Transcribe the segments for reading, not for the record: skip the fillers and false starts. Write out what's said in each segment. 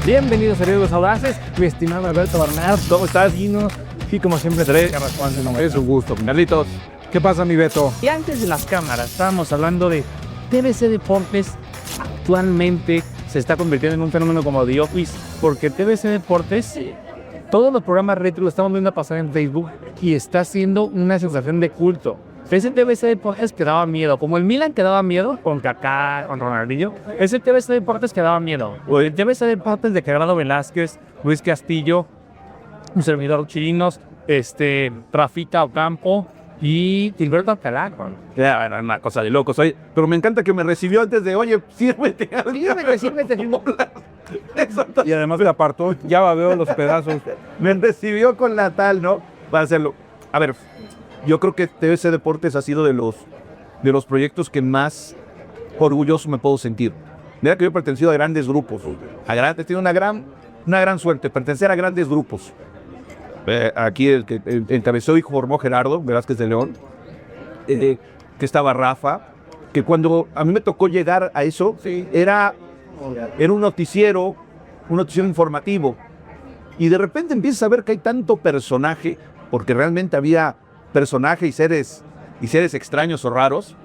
Bienvenidos a Riesgos Audaces, mi estimado Alberto Bernard. ¿Cómo estás, Gino? Y como siempre, es un gusto. Carlitos, ¿qué pasa, mi Beto? Y antes de las cámaras, estábamos hablando de TVC Deportes. Actualmente se está convirtiendo en un fenómeno como The Office, porque TVC Deportes, todos los programas retro lo estamos viendo pasar en Facebook y está siendo una sensación de culto. Ese TVC Deportes que daba miedo, como el Milan que daba miedo con Kaká, con Ronaldinho, ese TVC Deportes que daba miedo. O el TVC Deportes de Gerardo Velázquez, Luis Castillo, un servidor chinos, Rafita Ocampo y Gilberto Alcalá. Ya, era una cosa de locos. Oye, pero me encanta que me recibió antes de, oye, sírvete. Sírvete. Exacto. Y además me apartó, ya veo los pedazos. Me recibió con la tal, ¿no? Para hacerlo. A ver, yo creo que TVC Deportes ha sido de los proyectos que más orgulloso me puedo sentir. Mira que yo he pertenecido a grandes grupos. He tenido una gran suerte, pertenecer a grandes grupos. Aquí el que encabezó y formó Gerardo Velázquez de León, que estaba Rafa, que cuando a mí me tocó llegar a eso, sí, era un noticiero informativo, y de repente empiezas a ver que hay tanto personaje, porque realmente había personajes y seres extraños o raros,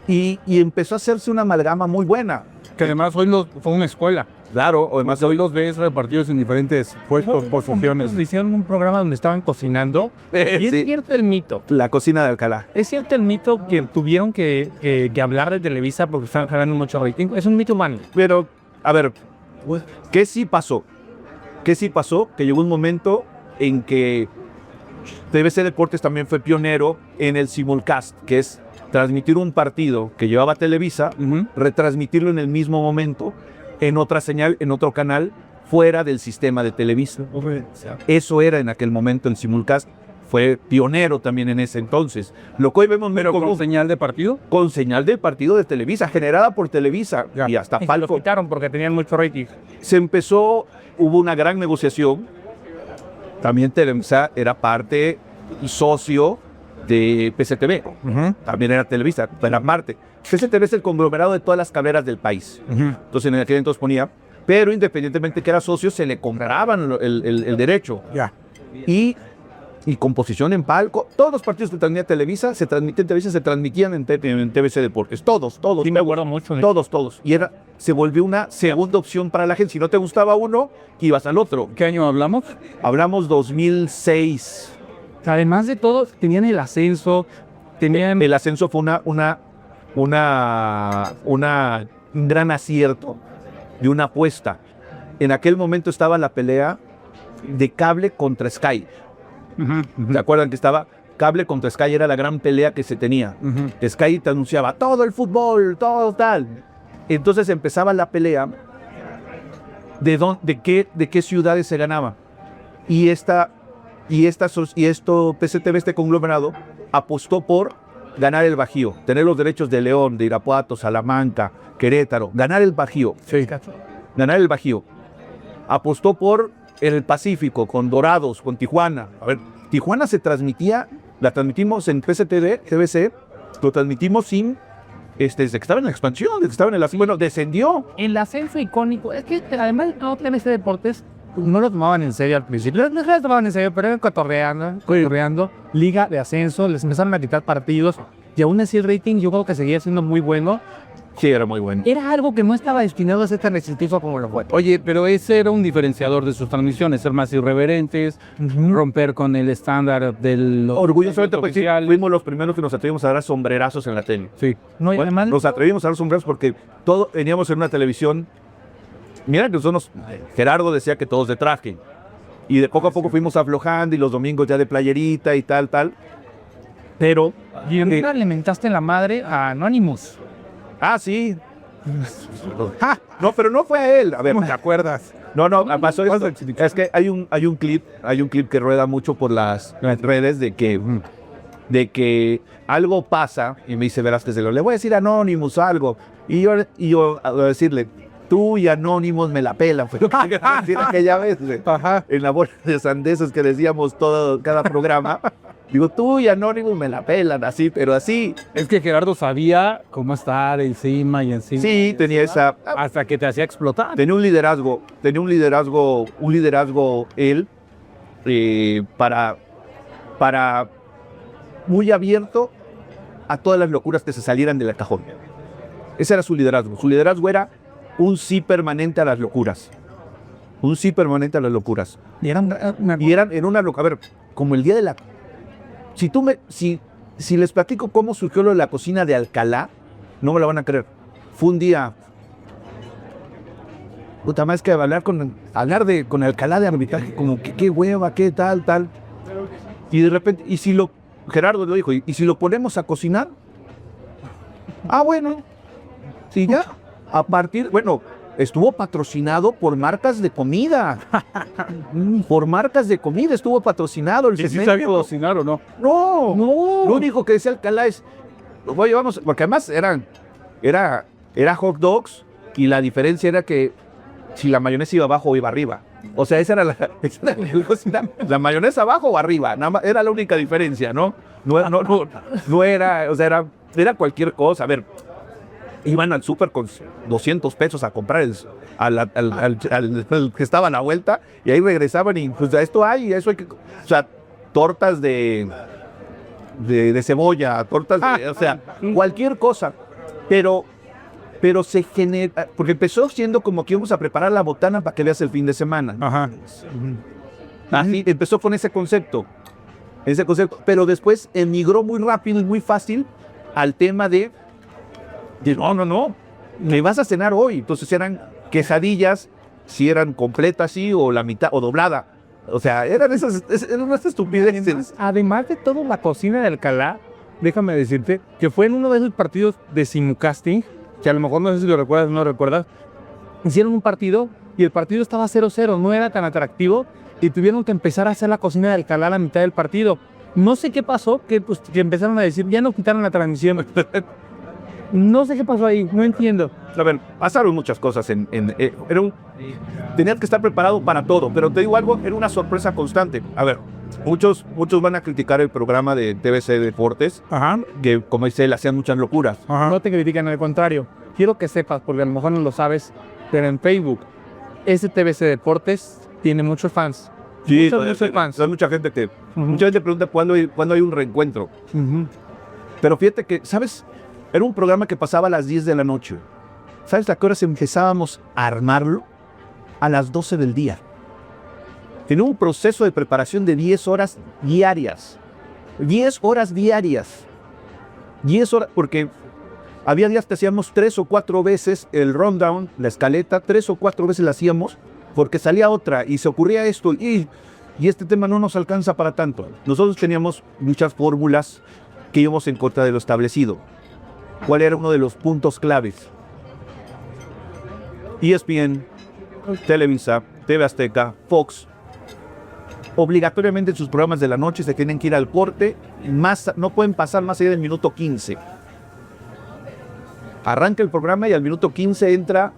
sí, y empezó a hacerse una amalgama muy buena. Que además hoy fue una escuela. Claro, además hoy los ves repartidos en diferentes puestos, posiciones. Hicieron un programa donde estaban cocinando. Y es sí, cierto el mito. La cocina de Alcalá. Es cierto el mito que tuvieron que hablar de Televisa porque estaban jalando mucho rating. Es un mito humano. Pero, a ver, ¿qué sí pasó? Que llegó un momento en que TVC Deportes también fue pionero en el simulcast, que es transmitir un partido que llevaba Televisa, retransmitirlo en el mismo momento, en otra señal, en otro canal, fuera del sistema de Televisa. Eso era en aquel momento el simulcast. Fue pionero también en ese entonces. Lo que hoy vemos... ¿Pero con señal de partido? Con señal de partido de Televisa, generada por Televisa. Ya. Y hasta Falco. Lo quitaron porque tenían mucho rating. Hubo una gran negociación. También Televisa era parte y socio de PCTV. También era Televisa, era parte. PCTV es el conglomerado de todas las cableras del país. Entonces en aquel entonces ponía, pero independientemente que era socio, se le compraban el derecho. Y con posición en palco, todos los partidos que transmitía Televisa se transmitían en TVC Deportes. Todos. Sí, me acuerdo mucho. Todos. Y se volvió una segunda opción para la gente. Si no te gustaba uno, ibas al otro. ¿Qué año hablamos? Hablamos 2006. Además de todo, tenían el ascenso. El ascenso fue un gran acierto de una apuesta. En aquel momento estaba la pelea de cable contra Sky. ¿Se acuerdan que estaba cable contra Sky? Era la gran pelea que se tenía. Sky te anunciaba todo el fútbol, todo tal. Entonces empezaba la pelea de qué ciudades se ganaba. Y PCTV, este conglomerado, apostó por ganar el Bajío, tener los derechos de León, de Irapuato, Salamanca, Querétaro, ganar el Bajío. Sí. Ganar el Bajío. Apostó por el Pacífico, con Dorados, con Tijuana. A ver, Tijuana la transmitimos en TVC, lo transmitimos sin, desde que estaba en la expansión, desde que estaba en el ascenso, bueno, descendió. El ascenso icónico, es que además no TVC Deportes, no lo tomaban en serio al principio. No lo tomaban en serio, pero eran cotorreando, liga de ascenso, les empezaron a quitar partidos, y aún así el rating yo creo que seguía siendo muy bueno. Sí, era muy bueno. Era algo que no estaba destinado a ser tan restrictivo como lo fue. Oye, pero ese era un diferenciador de sus transmisiones, ser más irreverentes, romper con el estándar del... Orgullosamente, pues sí, fuimos los primeros que nos atrevimos a dar sombrerazos en la tele. Sí. No, y además, nos atrevimos a dar sombrerazos porque veníamos en una televisión. Mira que nosotros, Gerardo decía que todos de traje. Y de poco a poco fuimos aflojando y los domingos ya de playerita y tal. Pero... Y nunca alimentaste la madre a Anonymous. Ah, sí. No, pero no fue a él. A ver, ¿cómo te acuerdas? No, pasó esto. Es que hay un clip que rueda mucho por las redes de que algo pasa y me dice Velázquez de León, le voy a decir a Anonymous algo. Y yo a decirle, tú y Anonymous me la pelan. Fue lo que quería decir aquella vez, en la bola de sandeces que decíamos cada programa. Digo, tú y Anonymous me la pelan así, pero así. Es que Gerardo sabía cómo estar encima y encima. Sí, tenía esa... Hasta que te hacía explotar. Tenía un liderazgo él para muy abierto a todas las locuras que se salieran de la cajón. Ese era su liderazgo. Su liderazgo era un sí permanente a las locuras. Un sí permanente a las locuras. Y eran en una locura. A ver, como el día de la... Si les platico cómo surgió lo de la cocina de Alcalá, no me lo van a creer. Fue un día... Puta más que hablar con Alcalá de arbitraje, como que qué hueva, qué tal. Y de repente, Gerardo lo dijo, ¿y si lo ponemos a cocinar? Ah, bueno. Sí, ya. Estuvo patrocinado por marcas de comida. Por marcas de comida estuvo patrocinado el ¿Y si segmento. sabía cocinar o no? No. Lo único que decía Alcalá es, oye, vamos, porque además era hot dogs y la diferencia era que si la mayonesa iba abajo o iba arriba. O sea, esa era la mayonesa abajo o arriba, nada más, era la única diferencia, ¿no? No era, o sea, era cualquier cosa. A ver, iban al súper con 200 pesos a comprar al que estaba a la vuelta y ahí regresaban y pues eso hay que, o sea, tortas de cebolla, tortas de, o sea, cualquier cosa, pero se genera, porque empezó siendo como que íbamos a preparar la botana para que veas el fin de semana. Ajá. Así empezó con ese concepto, pero después emigró muy rápido y muy fácil al tema de no, me vas a cenar hoy. Entonces eran quesadillas, si eran completas sí, o la mitad, o doblada. O sea, eran esas estupideces. Además de todo, la cocina de Alcalá, déjame decirte, que fue en uno de esos partidos de simulcasting, que a lo mejor no sé si lo recuerdas o no lo recuerdas, hicieron un partido y el partido estaba 0-0, no era tan atractivo y tuvieron que empezar a hacer la cocina de Alcalá a la mitad del partido. No sé qué pasó, que empezaron a decir, ya no quitaron la transmisión. No sé qué pasó ahí, no entiendo. A ver, pasaron muchas cosas. Tenías que estar preparado para todo, pero te digo algo, era una sorpresa constante. A ver, muchos van a criticar el programa de TVC Deportes, Ajá. que como dice él, hacían muchas locuras. Ajá. No te critican, al contrario. Quiero que sepas, porque a lo mejor no lo sabes, pero en Facebook, ese TVC Deportes tiene muchos fans. Sí, muchos fans. Hay mucha gente que mucha gente pregunta cuándo hay un reencuentro. Pero fíjate que, ¿sabes? Era un programa que pasaba a las 10 de la noche. ¿Sabes a qué horas empezábamos a armarlo? A las 12 del día. Tenía un proceso de preparación de 10 horas diarias. 10 horas diarias. 10 horas, porque había días que hacíamos 3 o 4 veces el rundown, la escaleta, 3 o 4 veces la hacíamos, porque salía otra y se ocurría esto, y este tema no nos alcanza para tanto. Nosotros teníamos muchas fórmulas que íbamos en contra de lo establecido. ¿Cuál era uno de los puntos claves? ESPN, Televisa, TV Azteca, Fox, obligatoriamente en sus programas de la noche se tienen que ir al corte, no pueden pasar más allá del minuto 15. Arranca el programa y al minuto 15 entra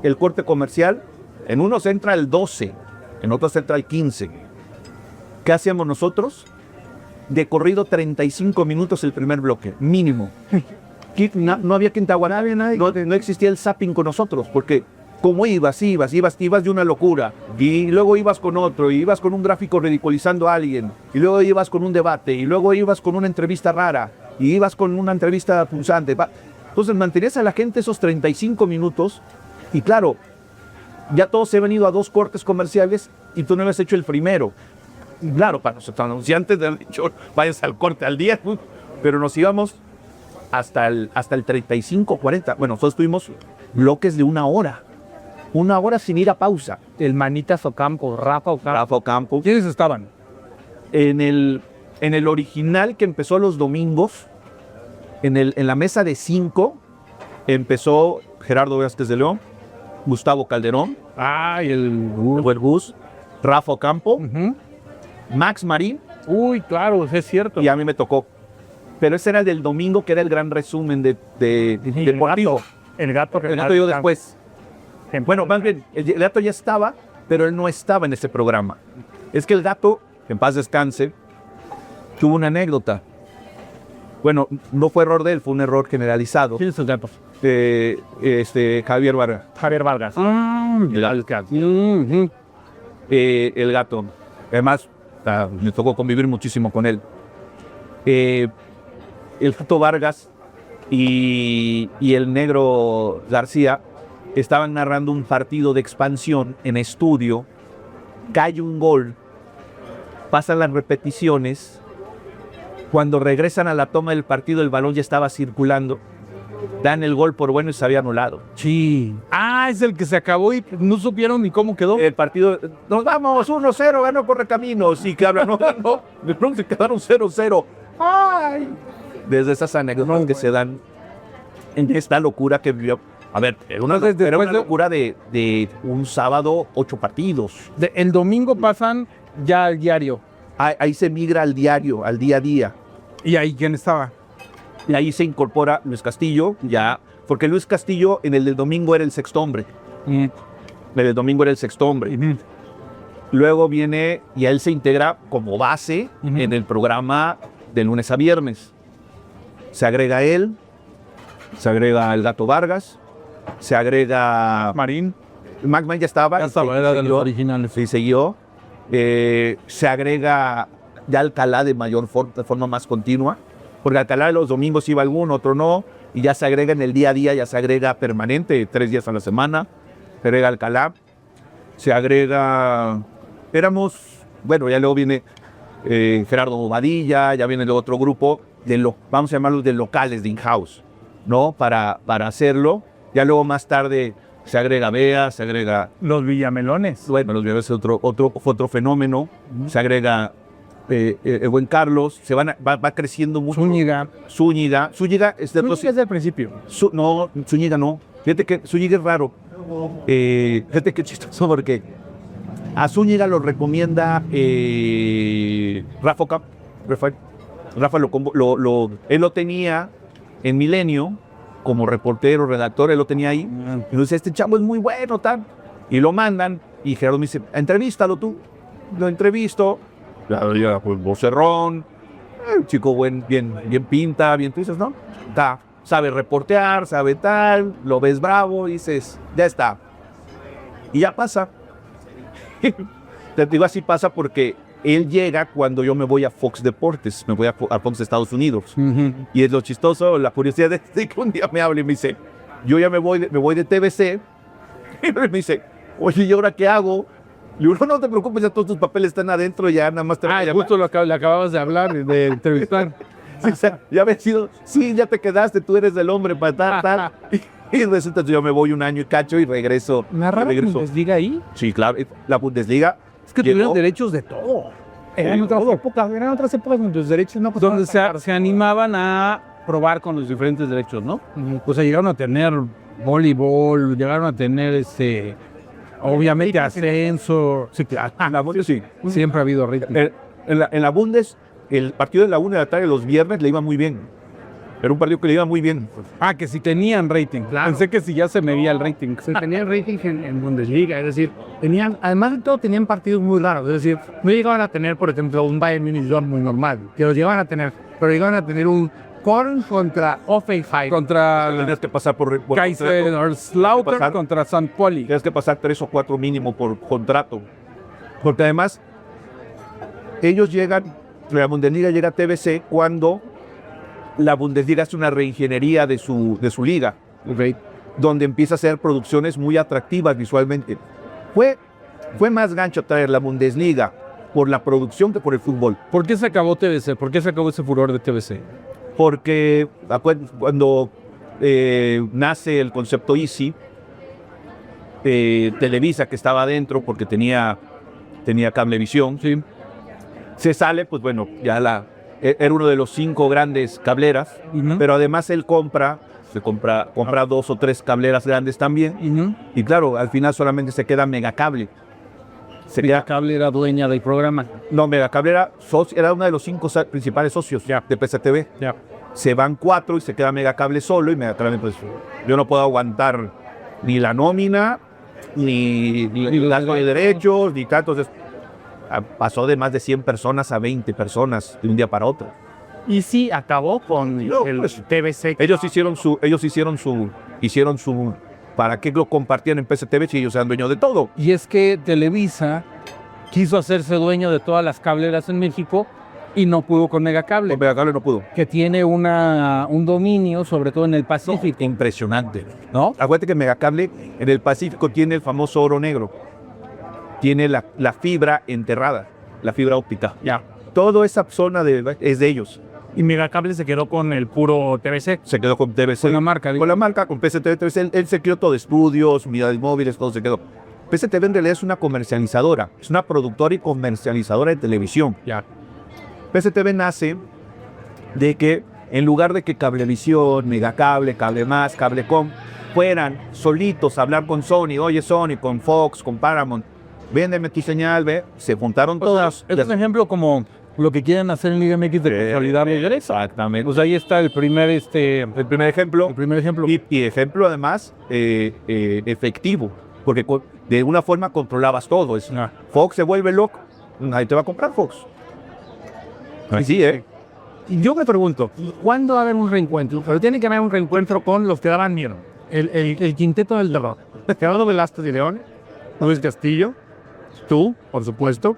el corte comercial. En unos entra el 12, en otros entra el 15. ¿Qué hacíamos nosotros? De corrido 35 minutos el primer bloque, mínimo. No había quien te aguantara, no existía el zapping con nosotros, porque como ibas de una locura, y luego ibas con otro, y ibas con un gráfico ridiculizando a alguien, y luego ibas con un debate, y luego ibas con una entrevista rara, y ibas con una entrevista punzante. Entonces mantenías a la gente esos 35 minutos, y claro, ya todos se han ido a 2 cortes comerciales, y tú no habías hecho el primero. Y claro, para los anunciantes han dicho, váyanse al corte al día, pero nos íbamos hasta el 35, 40. Bueno, nosotros tuvimos bloques de 1 hora. 1 hora sin ir a pausa. El Manitas Ocampo, Rafa Ocampo. ¿Quiénes estaban? En el original que empezó los domingos, en la mesa de 5, empezó Gerardo Vázquez de León, Gustavo Calderón, Y el Gus, Rafa Ocampo, Max Marín. Uy, claro, es cierto. Y a mí me tocó. Pero ese era el del domingo, que era el gran resumen de deportivo. El gato yo después. Bueno, más bien, el gato ya estaba, pero él no estaba en ese programa. Es que el gato, en paz descanse, tuvo una anécdota. Bueno, no fue error de él, fue un error generalizado. ¿Quién es el gato? Javier Vargas. Javier Vargas. El gato. Además, me tocó convivir muchísimo con él. El gato Vargas y el negro García estaban narrando un partido de expansión en estudio. Cae un gol, pasan las repeticiones. Cuando regresan a la toma del partido, el balón ya estaba circulando. Dan el gol por bueno y se había anulado. Sí. Ah, es el que se acabó y no supieron ni cómo quedó. El partido, nos vamos, 1-0, ganó Correcaminos. Y que no ganó, de pronto se quedaron 0-0. ¡Ay! Desde esas anécdotas que se dan en esta locura que vivió. A ver, era una locura de un sábado, 8 partidos. El domingo pasan ya al diario. Ahí se migra al diario, al día a día. ¿Y ahí quién estaba? Y ahí se incorpora Luis Castillo, ya, porque Luis Castillo en el del domingo era el sexto hombre. En el domingo era el sexto hombre. Luego viene y él se integra como base en el programa de lunes a viernes. Se agrega él, se agrega el Gato Vargas, se agrega Marín. Macman ya estaba. Ya estaba, era de los originales. Sí, siguió. Se agrega ya Alcalá de forma más continua, porque Alcalá de los domingos iba algún, otro no, y ya se agrega en el día a día, ya se agrega permanente, 3 días a la semana, se agrega Alcalá, se agrega, bueno, ya luego viene Gerardo Bobadilla, ya viene el otro grupo, vamos a llamarlos de locales, de in-house, ¿no? Para hacerlo, ya luego más tarde se agrega Bea, se agrega... Los Villamelones. Bueno, los Villamelones es otro fenómeno. Se agrega el buen Carlos. Va creciendo mucho. Zúñiga. Zúñiga es desde el principio. No, Zúñiga no. Fíjate que Zúñiga es raro. Fíjate qué chistoso porque a Zúñiga lo recomienda Rafa Ocampo. Rafa él lo tenía en Milenio como reportero, redactor, él lo tenía ahí. Entonces, este chavo es muy bueno, tal. Y lo mandan, y Gerardo me dice, entrevístalo tú. Lo entrevisto. Ya, pues, vocerrón. Un chico bien pinta, bien tú dices, ¿no? Sabe reportear, sabe tal, lo ves bravo, dices, ya está. Y ya pasa. Te digo, así pasa porque él llega cuando yo me voy a Fox Deportes, me voy a Fox de Estados Unidos. Y es lo chistoso, la curiosidad de que un día me habla y me dice, yo ya me voy de TVC. Y me dice, oye, ¿y ahora qué hago? Le digo, no te preocupes, ya todos tus papeles están adentro, ya nada más te voy a llamar. Justo le acababas de hablar, de entrevistar. Sí, o sea, ya había sido, sí, ya te quedaste, tú eres el hombre para tal. Y resulta que yo me voy un año y cacho y regreso. ¿Narraba la Bundesliga ahí? Sí, claro, la Bundesliga. Es que tuvieron derechos de todo. Eran otras épocas donde los derechos no... Donde se animaban a probar con los diferentes derechos, ¿no? O sea, llegaron a tener voleibol, llegaron a tener obviamente ascenso. Sí, la Bundes sí. Siempre ha habido rating. En la Bundes, el partido de la 1 de la tarde los viernes le iba muy bien. Era un partido que le iba muy bien. Que si tenían rating. Claro. Pensé que si ya se medía el rating. Se tenía rating en Bundesliga, es decir, además de todo, tenían partidos muy raros. Es decir, no llegaban a tener, por ejemplo, un Bayern Munich muy normal, que los llegaban a tener, pero llegaban a tener un Köln contra Hoffenheim. Tenías que pasar por Kaiserslautern contra St. Pauli. Tienes que pasar 3 o 4 mínimo por contrato. Porque además, ellos llegan, la Bundesliga llega a TVC cuando la Bundesliga hace una reingeniería de su liga, donde empieza a hacer producciones muy atractivas visualmente. Fue más gancho traer la Bundesliga por la producción que por el fútbol. ¿Por qué se acabó TVC? ¿Por qué se acabó ese furor de TVC? Porque cuando nace el concepto Easy, Televisa, que estaba adentro porque tenía Cablevisión, sí. Se sale, pues bueno, ya era uno de los 5 grandes cableras, pero además él compra 2 o 3 cableras grandes también, y claro, al final solamente se queda Megacable. Megacable era dueña del programa. No, Megacable era uno de los 5 principales socios de PSTV. Se van 4 y se queda Megacable solo, y Megacable, pues yo no puedo aguantar ni la nómina, ni el gasto de derechos, ni tanto. Entonces, pasó de más de 100 personas a 20 personas de un día para otro. Y sí, acabó con el pues, TBC. Ellos hicieron su, ¿para qué lo compartían en PSTV si ellos eran dueños de todo? Y es que Televisa quiso hacerse dueño de todas las cableras en México y no pudo con Megacable, Con Megacable no pudo. que tiene un dominio, sobre todo en el Pacífico, Impresionante. ¿no? Acuérdate que Megacable en el Pacífico tiene el famoso oro negro. Tiene la fibra enterrada, la fibra óptica. Ya. Toda esa zona es de ellos. Y Megacable se quedó con el puro TBC. Se quedó con TVC. Con la marca. Con la marca, con PSTV. Él se quedó todo, estudios, unidades móviles, todo se quedó. PSTV en realidad es una comercializadora, es una productora y comercializadora de televisión. Ya. PSTV nace de que en lugar de que Cablevisión, Megacable, Cable Más, Cablecom fueran solitos a hablar con Sony, oye Sony, con Fox, con Paramount, véndeme tu señal, ve, se juntaron todos. Es un ejemplo como lo que quieren hacer en Liga MX de consolidar. Exactamente. Pues ahí está el primer ejemplo. El primer ejemplo. Y ejemplo además efectivo, porque de una forma controlabas todo. Fox se vuelve loco, nadie te va a comprar Fox. Así, Y yo me pregunto, ¿cuándo va a haber un reencuentro? Pero tiene que haber un reencuentro con los que daban miedo. El quinteto del terror. Gerardo Velázquez y León, Luis Castillo, tú, por supuesto,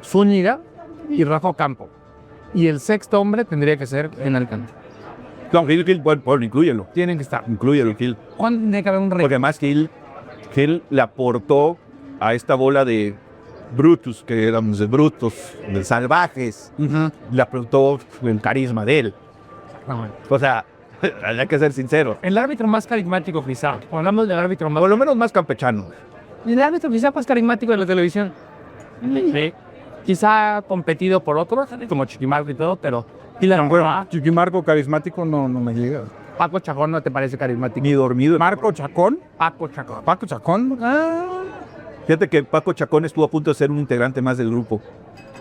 Zúñiga y Rafa Campo. Y el sexto hombre tendría que ser en Alcántara. No, Gil, bueno, inclúyelo. Tienen que estar. Inclúyelo, Gil. ¿Cuándo tiene que haber un Porque reencuentro? además Gil le aportó a esta bola de brutos, que éramos de brutos, de salvajes, le aportó el carisma de él. O sea, hay que ser sincero. El árbitro más carismático, quizá. Hablamos del árbitro más... Por lo menos más campechano. El árbitro quizá más carismático de la televisión. Sí. Quizá competido por otros, como Chiquimarco y todo, pero... Y la Chiquimarco carismático no me llega. Paco Chacón no te parece carismático. Ni dormido. Marco Chacón. Paco Chacón. Paco Chacón. Fíjate que Paco Chacón estuvo a punto de ser un integrante más del grupo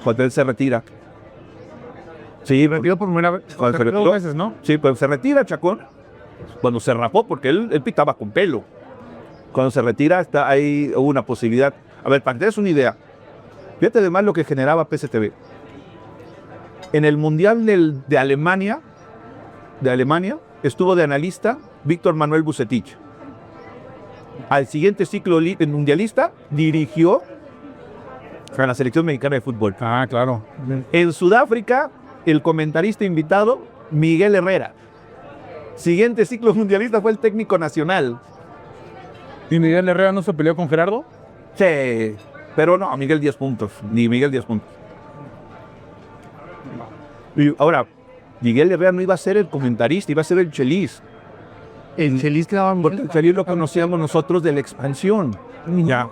cuando él se retira. Sí, Retiró por primera vez. Cuando se Dos retiró. veces, ¿no? Sí, pues se retira Chacón. Cuando se rapó, porque él pitaba con pelo. Cuando se retira, ahí hubo una posibilidad. A ver, para que te des una idea, fíjate además lo que generaba PSTV. En el Mundial de Alemania, estuvo de analista Víctor Manuel Bucetich. Al siguiente ciclo mundialista dirigió a la selección mexicana de fútbol. Ah, claro. En Sudáfrica, el comentarista invitado, Miguel Herrera. Siguiente ciclo mundialista fue el técnico nacional. ¿Y Miguel Herrera no se peleó con Gerardo? Sí, pero no, Miguel 10 puntos. Ni Miguel 10 puntos. Y ahora, Miguel Herrera no iba a ser el comentarista, iba a ser el Chelis. El Chelis quedaba Porque el Chelis lo conocíamos nosotros de la expansión. Ya.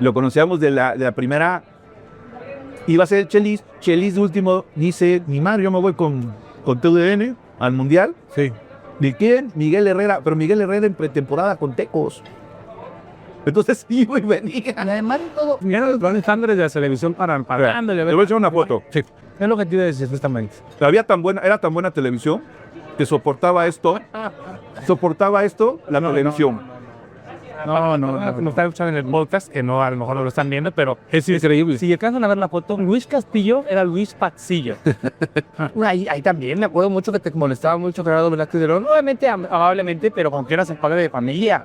Lo conocíamos de la primera. Iba a ser el Chelis. Chelis de último dice, ni madre, yo me voy con TUDN al Mundial. Sí. ¿De quién? Miguel Herrera. Pero Miguel Herrera en pretemporada con Tecos. Entonces iba y venía. Además de todo, mira los grandes estándares de la televisión para Te voy a echar una foto. Sí. Es lo que te iba a decir justamente. Era tan buena televisión que soportaba esto la televisión. No están escuchando en el podcast, que no, a lo mejor no lo están viendo, pero Es increíble. si alcanzan a ver la foto, Luis Castillo era Luis Patzillo. ahí también me acuerdo mucho que te molestaba mucho Gerardo Velázquez de León, obviamente amablemente, pero con que eras el padre de familia.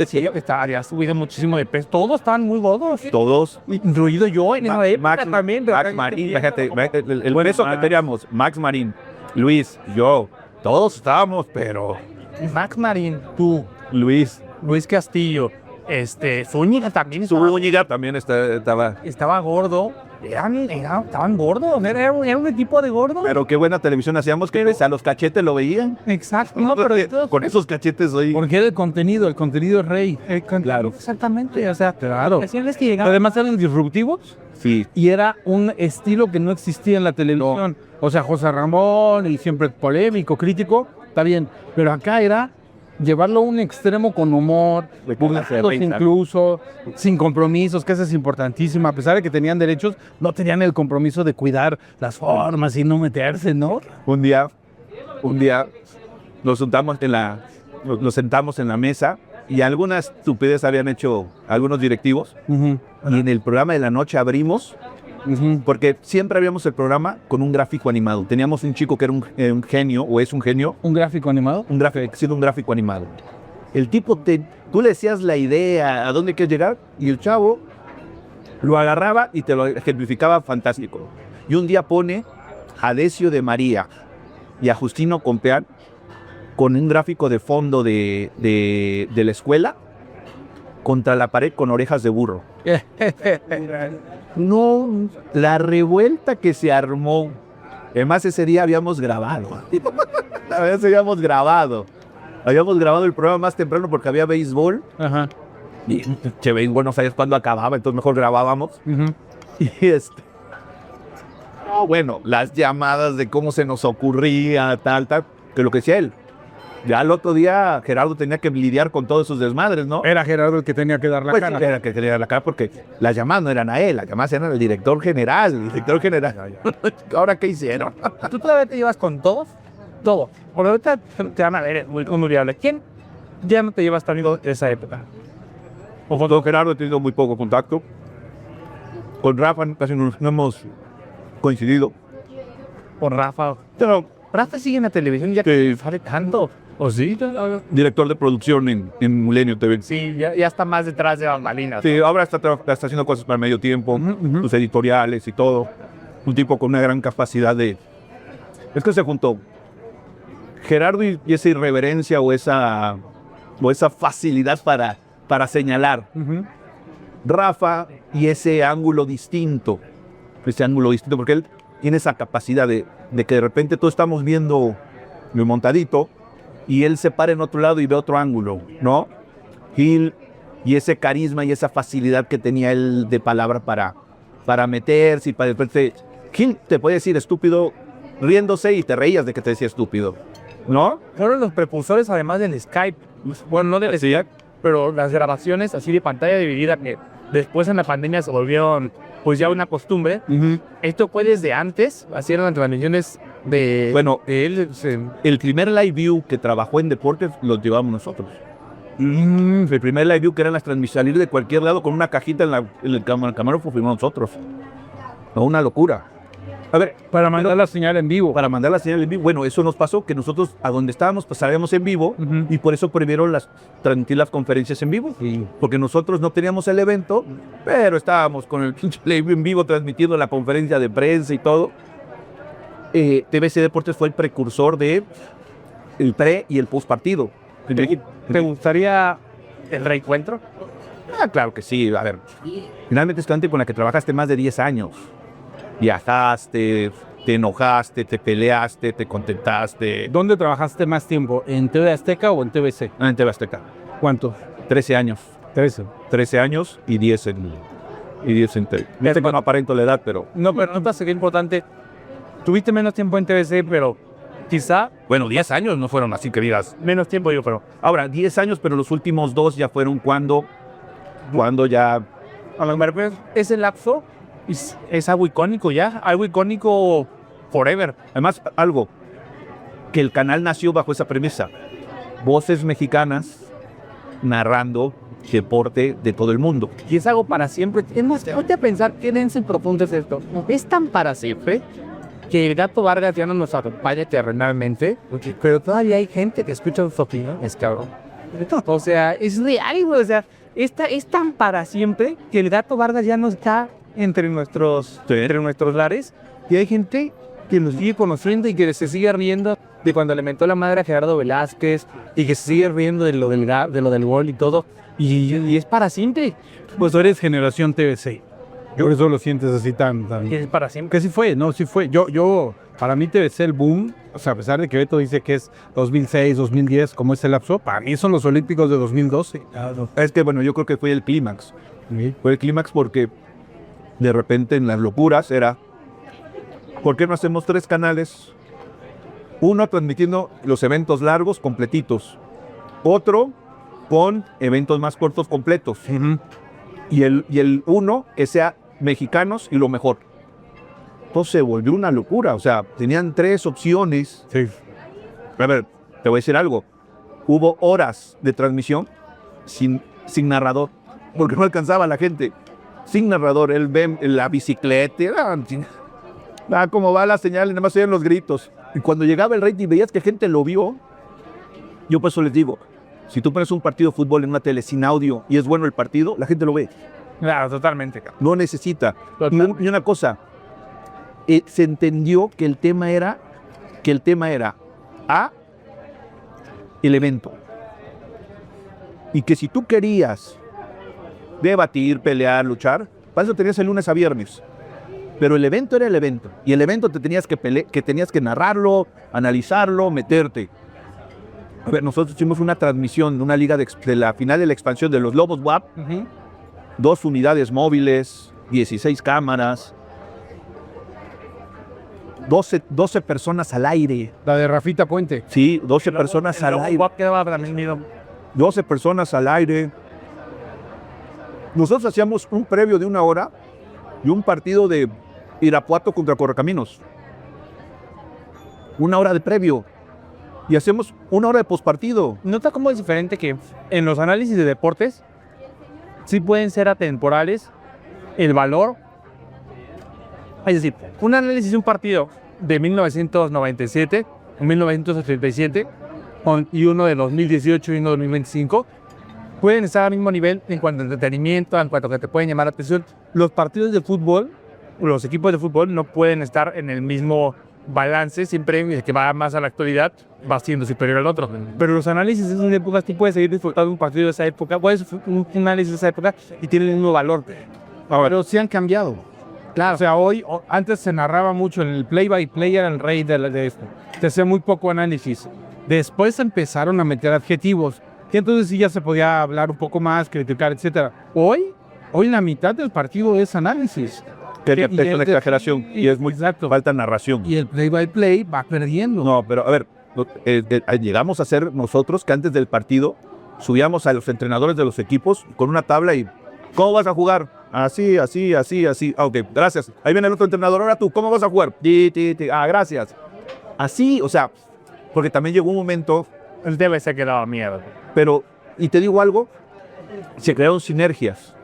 Sí, que había subido muchísimo de peso. Todos estaban muy gordos. Todos. Incluido yo en esa época también. Max Marín, fíjate, el peso que teníamos, Max Marín, Luis, yo, todos estábamos, pero Max Marín, tú, Luis, Castillo, Zúñiga también Zúñiga también estaba. estaba gordo. Estaban gordos, era un equipo de gordos. Pero qué buena televisión hacíamos que a los cachetes lo veían. Exacto, no, pero de todos. Con esos cachetes hoy. Porque el contenido es rey. Claro. Exactamente, o sea, Claro. decirles que llegaban. Además eran disruptivos Sí. y era un estilo que no existía en la televisión. O sea, José Ramón, y siempre polémico, crítico, está bien. Pero acá era llevarlo a un extremo con humor, burlándose incluso, sin compromisos, que eso es importantísimo. A pesar de que tenían derechos, no tenían el compromiso de cuidar las formas y no meterse, ¿no? Un día nos sentamos en la mesa y alguna estupidez habían hecho algunos directivos. Ujú. Y en el programa de la noche abrimos, Ujú. porque siempre abríamos el programa con un gráfico animado. Teníamos un chico que era un genio, o es un genio, ¿Un gráfico animado? un gráfico animado. El tipo, tú le decías la idea, a dónde quieres llegar, y el chavo lo agarraba y te lo ejemplificaba fantástico. Y un día pone a Decio de María y a Justino Compeán con un gráfico de fondo de la escuela contra la pared con orejas de burro. No, la revuelta que se armó. Además, ese día habíamos grabado. Habíamos grabado el programa más temprano porque había béisbol. Ajá. Y che, béisbol no sabías cuándo acababa, entonces mejor grabábamos. Ujú. Y bueno, las llamadas de cómo se nos ocurría, tal, que lo que decía él. Ya el otro día Gerardo tenía que lidiar con todos esos desmadres, ¿no? Era Gerardo el que tenía que dar la Pues cara. era que tenía la cara porque las llamadas no eran a él, las llamadas eran al director general. El director general. ¿Ahora qué hicieron? ¿Tú todavía te llevas con todos? Todos. Por ahorita te van a ver, es muy variable. ¿Quién ya no te llevas tan bien de esa época? Con don Gerardo he tenido muy poco contacto. Con Rafa casi no hemos coincidido. Con Rafa. Pero Rafa sigue en la televisión ya Sí. que sale tanto. ¿O sí? director de producción en Milenio TV. Sí, ya está más detrás de bambalinas. Sí, ahora está haciendo cosas para medio tiempo, Ujú. sus editoriales y todo. Un tipo con una gran capacidad de... Es que se juntó Gerardo y esa irreverencia o esa facilidad para señalar. Ujú. Rafa y ese ángulo distinto, porque él tiene esa capacidad de que de repente todos estamos viendo lo montadito y él se para en otro lado y ve otro ángulo, ¿no? Gil y ese carisma y esa facilidad que tenía él de palabra para meterse y para de repente... Gil te puede decir estúpido riéndose y te reías de que te decía estúpido, ¿no? Fueron los propulsores además del Skype. Bueno, no del Skype, pero las grabaciones así de pantalla dividida que después en la pandemia se volvieron pues ya una costumbre. Esto fue desde antes, hacían las transmisiones de... Bueno, de él. el primer live view que trabajó en deportes lo llevamos nosotros. El primer live view que eran las transmisiones, salir de cualquier lado con una cajita en el camarógrafo fuimos nosotros. No, una locura. A ver, Para mandar la señal en vivo. para mandar la señal en vivo, bueno, eso nos pasó, que nosotros a donde estábamos pasábamos en vivo Ujú. y por eso prohibieron transmitir las conferencias en vivo. Sí. Porque nosotros no teníamos el evento, pero estábamos con el pinche live en vivo transmitiendo la conferencia de prensa y todo. TVC Deportes fue el precursor de el pre y el post partido. ¿Te gustaría el reencuentro? Claro que sí. A ver, finalmente es gente con la que trabajaste más de 10 años. Viajaste, te enojaste, te peleaste, te contentaste. ¿Dónde trabajaste más tiempo? ¿En TV Azteca o en TVC? En TV Azteca. ¿Cuánto? 13 años. TVC. 13 años y 10 en TV. No aparento la edad, pero... No, pero no te hace que importante. Tuviste menos tiempo en TVC, pero quizá... Bueno, 10 años no fueron así que digas. Menos tiempo yo, pero... Ahora, 10 años, pero los últimos 2 ya fueron cuando ya... A lo que me refiero, ese lapso es algo icónico ya. Algo icónico forever. Además, algo, que el canal nació bajo esa premisa. Voces mexicanas narrando deporte de todo el mundo. Y es algo para siempre. Es más, ponte a pensar qué denso y profundo es esto. Es tan para siempre que el Gato Vargas ya no nos acompaña terrenalmente, pero todavía hay gente que escucha sus opiniones, cabrón. O sea, es real, güey. O sea, es tan para siempre que el Gato Vargas ya no está entre nuestros lares. Y hay gente que nos sigue conociendo y que se sigue riendo de cuando le mentó la madre a Gerardo Velázquez y que se sigue riendo de lo del gol y todo. Y es para siempre. Pues tú eres generación TVC. Por eso lo sientes así tan... Y es para siempre. Que sí fue, no, sí fue. Para mí TVC el boom, o sea, a pesar de que Beto dice que es 2006, 2010, como es el lapso, para mí son los Olímpicos de 2012. Es que, bueno, yo creo que fue el clímax. Fue el clímax porque de repente en las locuras era, ¿por qué no hacemos 3 canales? Uno transmitiendo los eventos largos completitos, otro con eventos más cortos completos, y el uno que sea mexicanos y lo mejor. Entonces se volvió una locura, o sea, tenían 3 opciones. Sí. A ver, te voy a decir algo, hubo horas de transmisión sin narrador, porque no alcanzaba la gente. Sin narrador, él ve la bicicleta, cómo va la señal y nada más se oían los gritos. Y cuando llegaba el rating veías que gente lo vio. Yo por eso les digo, si tú pones un partido de fútbol en una tele sin audio y es bueno el partido, la gente lo ve. Claro, totalmente. No necesita. Totalmente. Y una cosa, se entendió que el tema era el evento. Y que si tú querías debatir, pelear, luchar, para eso tenías el lunes a viernes. Pero el evento era el evento. Y el evento tenías que narrarlo, analizarlo, meterte. A ver, nosotros hicimos una transmisión de una liga de la final de la expansión de los Lobos WAP. 2 unidades móviles, 16 cámaras, 12 personas al aire. La de Rafita Puente. Sí, 12 personas al aire. 12 personas al aire. Nosotros hacíamos un previo de 1 hora y un partido de Irapuato contra Correcaminos. 1 hora de previo. Y hacemos 1 hora de pospartido. ¿Nota cómo es diferente que en los análisis de deportes sí pueden ser atemporales el valor? Es decir, un análisis de un partido de 1997 o 1987 y uno de 2018 y uno de 2025 pueden estar al mismo nivel en cuanto a entretenimiento, en cuanto a que te pueden llamar la atención. Los partidos de fútbol, los equipos de fútbol no pueden estar en el mismo balance, siempre el que va más a la actualidad va siendo superior al otro. Pero los análisis de esas épocas, tú puedes seguir disfrutando un partido de esa época, puedes un análisis de esa época y tiene el mismo valor. Pero sí han cambiado. Claro. O sea, antes se narraba mucho, en el play-by-play era el rey de esto. Se hacía muy poco análisis. Después empezaron a meter adjetivos, que entonces sí ya se podía hablar un poco más, criticar, etc. Hoy la mitad del partido es análisis. Es una exageración y es muy exacto. Falta narración. Y el play-by-play va perdiendo. No, pero a ver, llegamos a hacer nosotros que antes del partido subíamos a los entrenadores de los equipos con una tabla y ¿cómo vas a jugar? Así. Ok, gracias. Ahí viene el otro entrenador. Ahora tú, ¿cómo vas a jugar? Gracias. Así, o sea, porque también llegó un momento. El debe se quedaba miedo. Pero, y te digo algo, se crearon sinergias.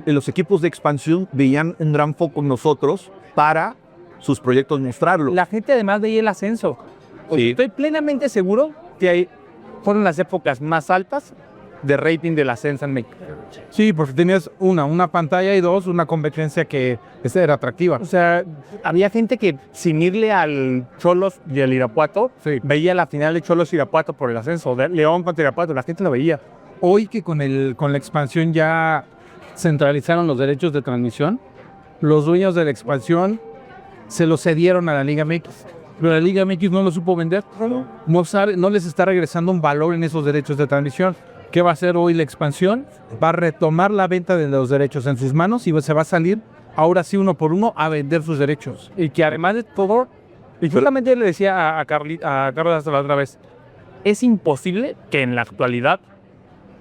Los equipos de expansión veían un gran foco en nosotros para sus proyectos mostrarlo. La gente además veía el ascenso. Sí. Estoy plenamente seguro que fueron las épocas más altas de rating del ascenso en México. Sí, porque tenías una pantalla y dos, una competencia que esa era atractiva. O sea, había gente que sin irle al Cholos y al Irapuato, Sí. veía la final de Cholos Irapuato por el ascenso, de León contra Irapuato, la gente lo veía. Hoy que con la expansión ya centralizaron los derechos de transmisión, los dueños de la expansión se los cedieron a la Liga MX. Pero la Liga MX no lo supo vender. No les está regresando un valor en esos derechos de transmisión. ¿Qué va a hacer hoy la expansión? Va a retomar la venta de los derechos en sus manos y se va a salir, ahora sí, uno por uno, a vender sus derechos. Y que además de todo, y justamente le decía a Carlos hasta la otra vez, es imposible que en la actualidad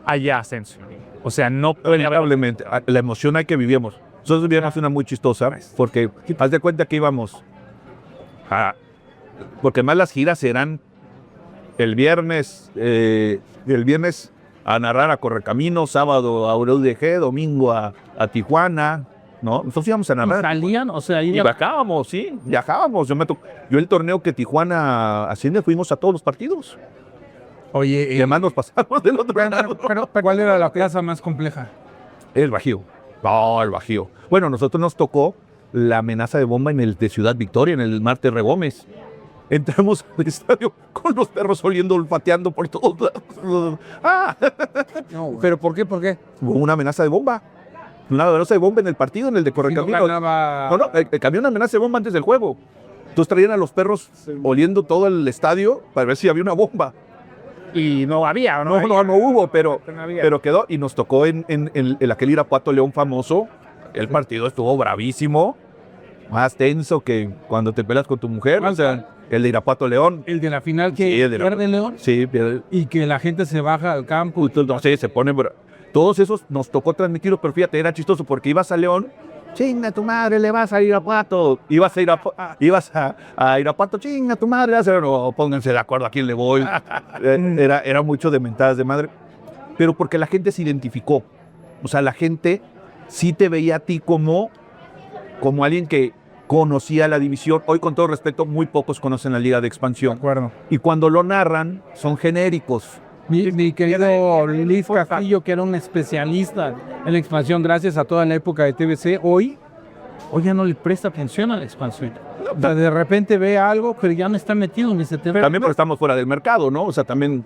haya ascenso. O sea, no puede haber. Lamentablemente, la emoción hay que vivíamos. Nosotros vivíamos una muy chistosa, porque haz de cuenta que íbamos porque más las giras eran el viernes a narrar a Correcaminos, sábado a UDG, domingo a Tijuana, ¿no? Nosotros íbamos a narrar. ¿Salían? O sea, Y viajábamos, sí, viajábamos. Yo el torneo que Tijuana asciende, fuimos a todos los partidos. Oye, Y además nos pasamos del otro lado. pero ¿cuál era la plaza más compleja? El Bajío. No, el Bajío. Bueno, nosotros nos tocó la amenaza de bomba en el de Ciudad Victoria, en el Marte Regómez. Entramos al estadio con los perros oliendo, olfateando por todos lados. ¿Pero por qué? ¿Por qué? Hubo una amenaza de bomba. Una amenaza de bomba en el partido, en el de Correcaminos. No, había una amenaza de bomba antes del juego. Entonces traían a los perros oliendo todo el estadio para ver si había una bomba. Y no había, No hubo, pero había. quedó. Y nos tocó en aquel Irapuato León famoso. El partido estuvo bravísimo. Más tenso que cuando te peleas con tu mujer. O sea, el de Irapuato León. El de la final que Sí, el de pierde León Sí, pierde. y que la gente se baja al campo. No sé, se pone. Todos esos nos tocó transmitirlos, pero fíjate, era chistoso porque ibas a León. Chinga tu madre, le vas a Irapuato. Ibas a Irapuato, chinga tu madre. No, pónganse de acuerdo a quién le voy. Era mucho de mentadas de madre. pero porque la gente se identificó. O sea, la gente sí te veía a ti como alguien que conocía la división. Hoy, con todo respeto, muy pocos conocen la Liga de Expansión. De acuerdo. Y cuando lo narran, son genéricos. Mi querido Luis Castillo, que era un especialista en la expansión, gracias a toda la época de TVC, hoy ya no le presta atención a la expansión. O sea, de repente ve algo, pero ya no está metido en ese tema. También porque estamos fuera del mercado, ¿no? O sea, también...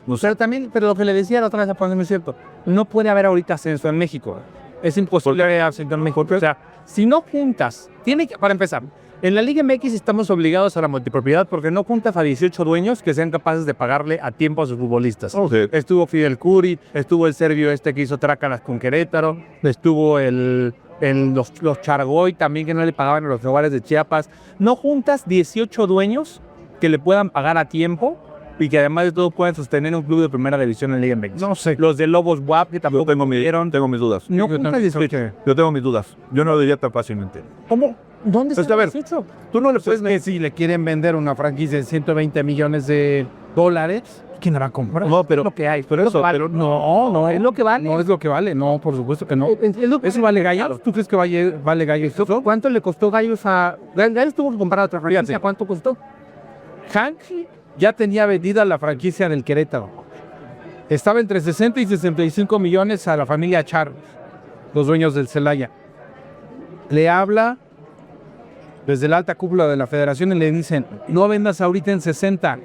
Pero lo que le decía la otra vez a Juan es cierto. No puede haber ahorita ascenso en México. Es imposible haber ascenso en México. O sea, si no juntas, para empezar, en la Liga MX estamos obligados a la multipropiedad porque no juntas a 18 dueños que sean capaces de pagarle a tiempo a sus futbolistas. Okay. Estuvo Fidel Curi, estuvo el serbio que hizo trácalas con Querétaro, estuvo los Chargoy también, que no le pagaban a los Jaguares de Chiapas. No juntas 18 dueños que le puedan pagar a tiempo y que además de todo puedan sostener un club de primera división en la Liga MX. No sé. Los de Lobos WAP, que tampoco Tengo mis dudas. no juntas 18. Yo tengo mis dudas. Yo no lo diría tan fácilmente. ¿Cómo? ¿Dónde Pues, está a ver, 18? Tú no le puedes... Que si le quieren vender una franquicia de 120 millones de dólares, ¿quién la va a comprar? No, pero... Es lo que hay. Pero eso, vale. pero No, es lo que vale. No es lo que vale, no, por supuesto que no. Es lo que ¿Eso vale Gallos? ¿Tú crees que vale Gallos? ¿Cuánto le costó Gallos a... Gallos tuvo que comprar otra franquicia. ¿Cuánto costó? Hank ya tenía vendida la franquicia del Querétaro. Estaba entre 60 y 65 millones a la familia Char, los dueños del Celaya. Le habla desde la alta cúpula de la federación y le dicen, no vendas ahorita en 60,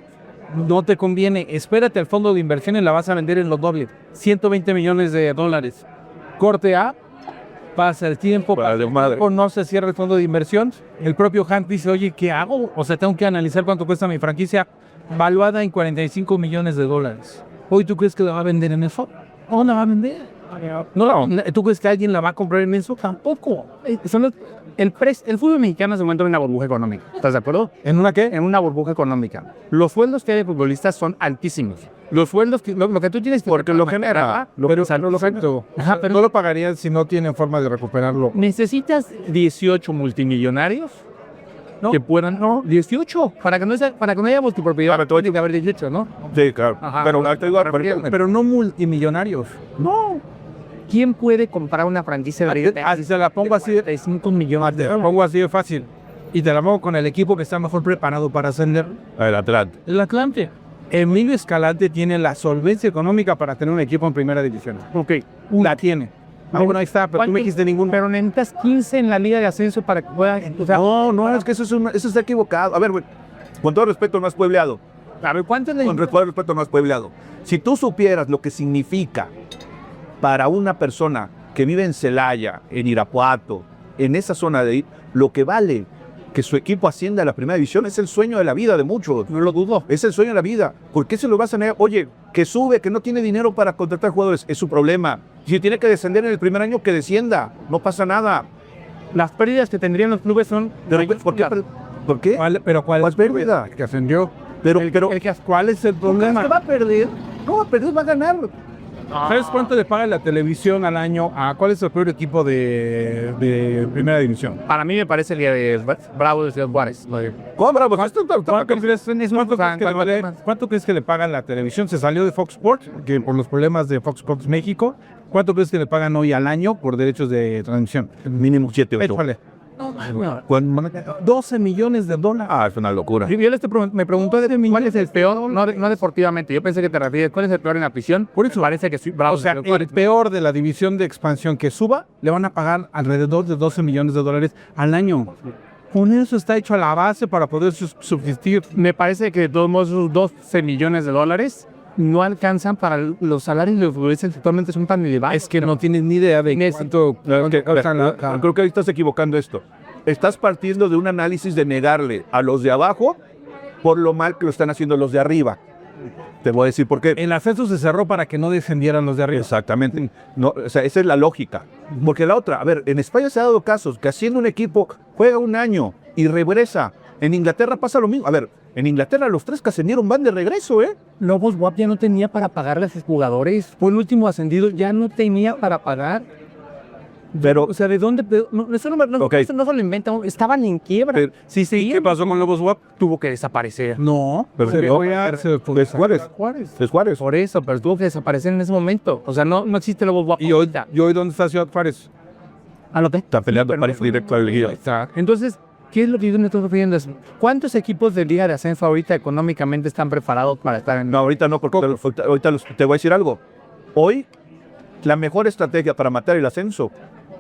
no te conviene, espérate al fondo de inversión y la vas a vender en los dobles, 120 millones de dólares. Corte A, pasa el tiempo, no se cierra el fondo de inversión, el propio Hank dice, oye, ¿qué hago? O sea, tengo que analizar cuánto cuesta mi franquicia, valuada en 45 millones de dólares. ¿Hoy tú crees que la va a vender en eso? No la va a vender. No, ¿tú crees que alguien la va a comprar en eso? Tampoco. El fútbol mexicano se encuentra en una burbuja económica. ¿Estás de acuerdo? ¿En una qué? En una burbuja económica. Los sueldos que hay de futbolistas son altísimos. Los sueldos, lo que tú tienes... Porque lo genera. Pero no lo pagarían si no tienen forma de recuperarlo. Necesitas 18 multimillonarios que puedan... No, 18. Para que no haya multipropiedad. Tiene que haber 18, ¿no? Sí, claro. Ajá. Pero no multimillonarios. No. ¿Quién puede comprar una franquicia de Si se la pongo así, 35 millones? te la pongo así de fácil. Y te la pongo con el equipo que está mejor preparado para ascender. El Atlante. El Atlante. Emilio Escalante tiene la solvencia económica para tener un equipo en primera división. Ok. La tiene. Bueno, ahí está, pero tú me dijiste ningún. Pero necesitas 15 en la Liga de Ascenso para que puedan... O sea, No, es que eso está equivocado. A ver, güey, con todo respeto, no has puebleado. a ver, ¿cuánto es Con todo respeto, no has puebleado. Si tú supieras lo que significa para una persona que vive en Celaya, en Irapuato, en esa zona de ahí, lo que vale que su equipo ascienda a la primera división es el sueño de la vida de muchos. No lo dudo. Es el sueño de la vida. ¿Por qué se lo vas a negar? Oye, que sube, que no tiene dinero para contratar jugadores, es su problema. Si tiene que descender en el primer año, que descienda. No pasa nada. Las pérdidas que tendrían los clubes son... ¿Por qué? ¿Cuál ¿Cuál pérdida? que ascendió? ¿Cuál es el problema? ¿Qué va a perder? No va a perder, va a ganar. ¿Sabes cuánto le paga la televisión al año a cuál es el peor equipo de primera división? Para mí me parece el día de Bravo de Ciudad Juárez. ¿Cómo, bravo? ¿Cuánto crees que le pagan la televisión? Se salió de Fox Sports, que por los problemas de Fox Sports México. ¿Cuánto crees que le pagan hoy al año por derechos de transmisión? Mínimo 7 o 8. Échale. 12 millones de dólares. Ah, es una locura. Yo me preguntó cuál es el peor, no deportivamente. Yo pensé que te refieres, ¿cuál es el peor en la prisión? Por eso Parece que Bravo. O sea, el peor de la división de expansión que suba, le van a pagar alrededor de 12 millones de dólares al año. Con eso está hecho a la base para poder subsistir. Me parece que de todos modos esos 12 millones de dólares no alcanzan para los salarios de los futbolistas que actualmente son tan elevados. Es que no tienes ni idea de cuánto... Creo que ahí estás equivocando esto. Estás partiendo de un análisis de negarle a los de abajo por lo mal que lo están haciendo los de arriba. Te voy a decir por qué. El ascenso se cerró para que no descendieran los de arriba. Exactamente. No, o sea, esa es la lógica. Porque la otra, a ver, en España se ha dado casos que haciendo un equipo juega un año y regresa. En Inglaterra pasa lo mismo. A ver, en Inglaterra los 3 que ascendieron van de regreso, ¿eh? Lobos WAP ya no tenía para pagarle a sus jugadores. Fue el último ascendido, ya no tenía para pagar. Pero, O sea, ¿de dónde? No, eso Ok. eso no se lo inventan. Estaban en quiebra. Pero- sí. ¿Qué pasó con Lobos WAP? Tuvo que desaparecer. No, Pero se no, fue a- se fue es Juárez. Es Juárez. Por eso, pero tuvo que desaparecer en ese momento. O sea, no existe Lobos WAP. ¿Y hoy dónde está Ciudad Juárez? ¿A lo que? Está peleando Pero- para ir directo a la liga. Entonces, ¿qué es lo que yo me estoy refiriendo? ¿Cuántos equipos de Liga de Ascenso ahorita económicamente están preparados para estar en... No, ahorita no, porque te voy a decir algo. Hoy, la mejor estrategia para matar el ascenso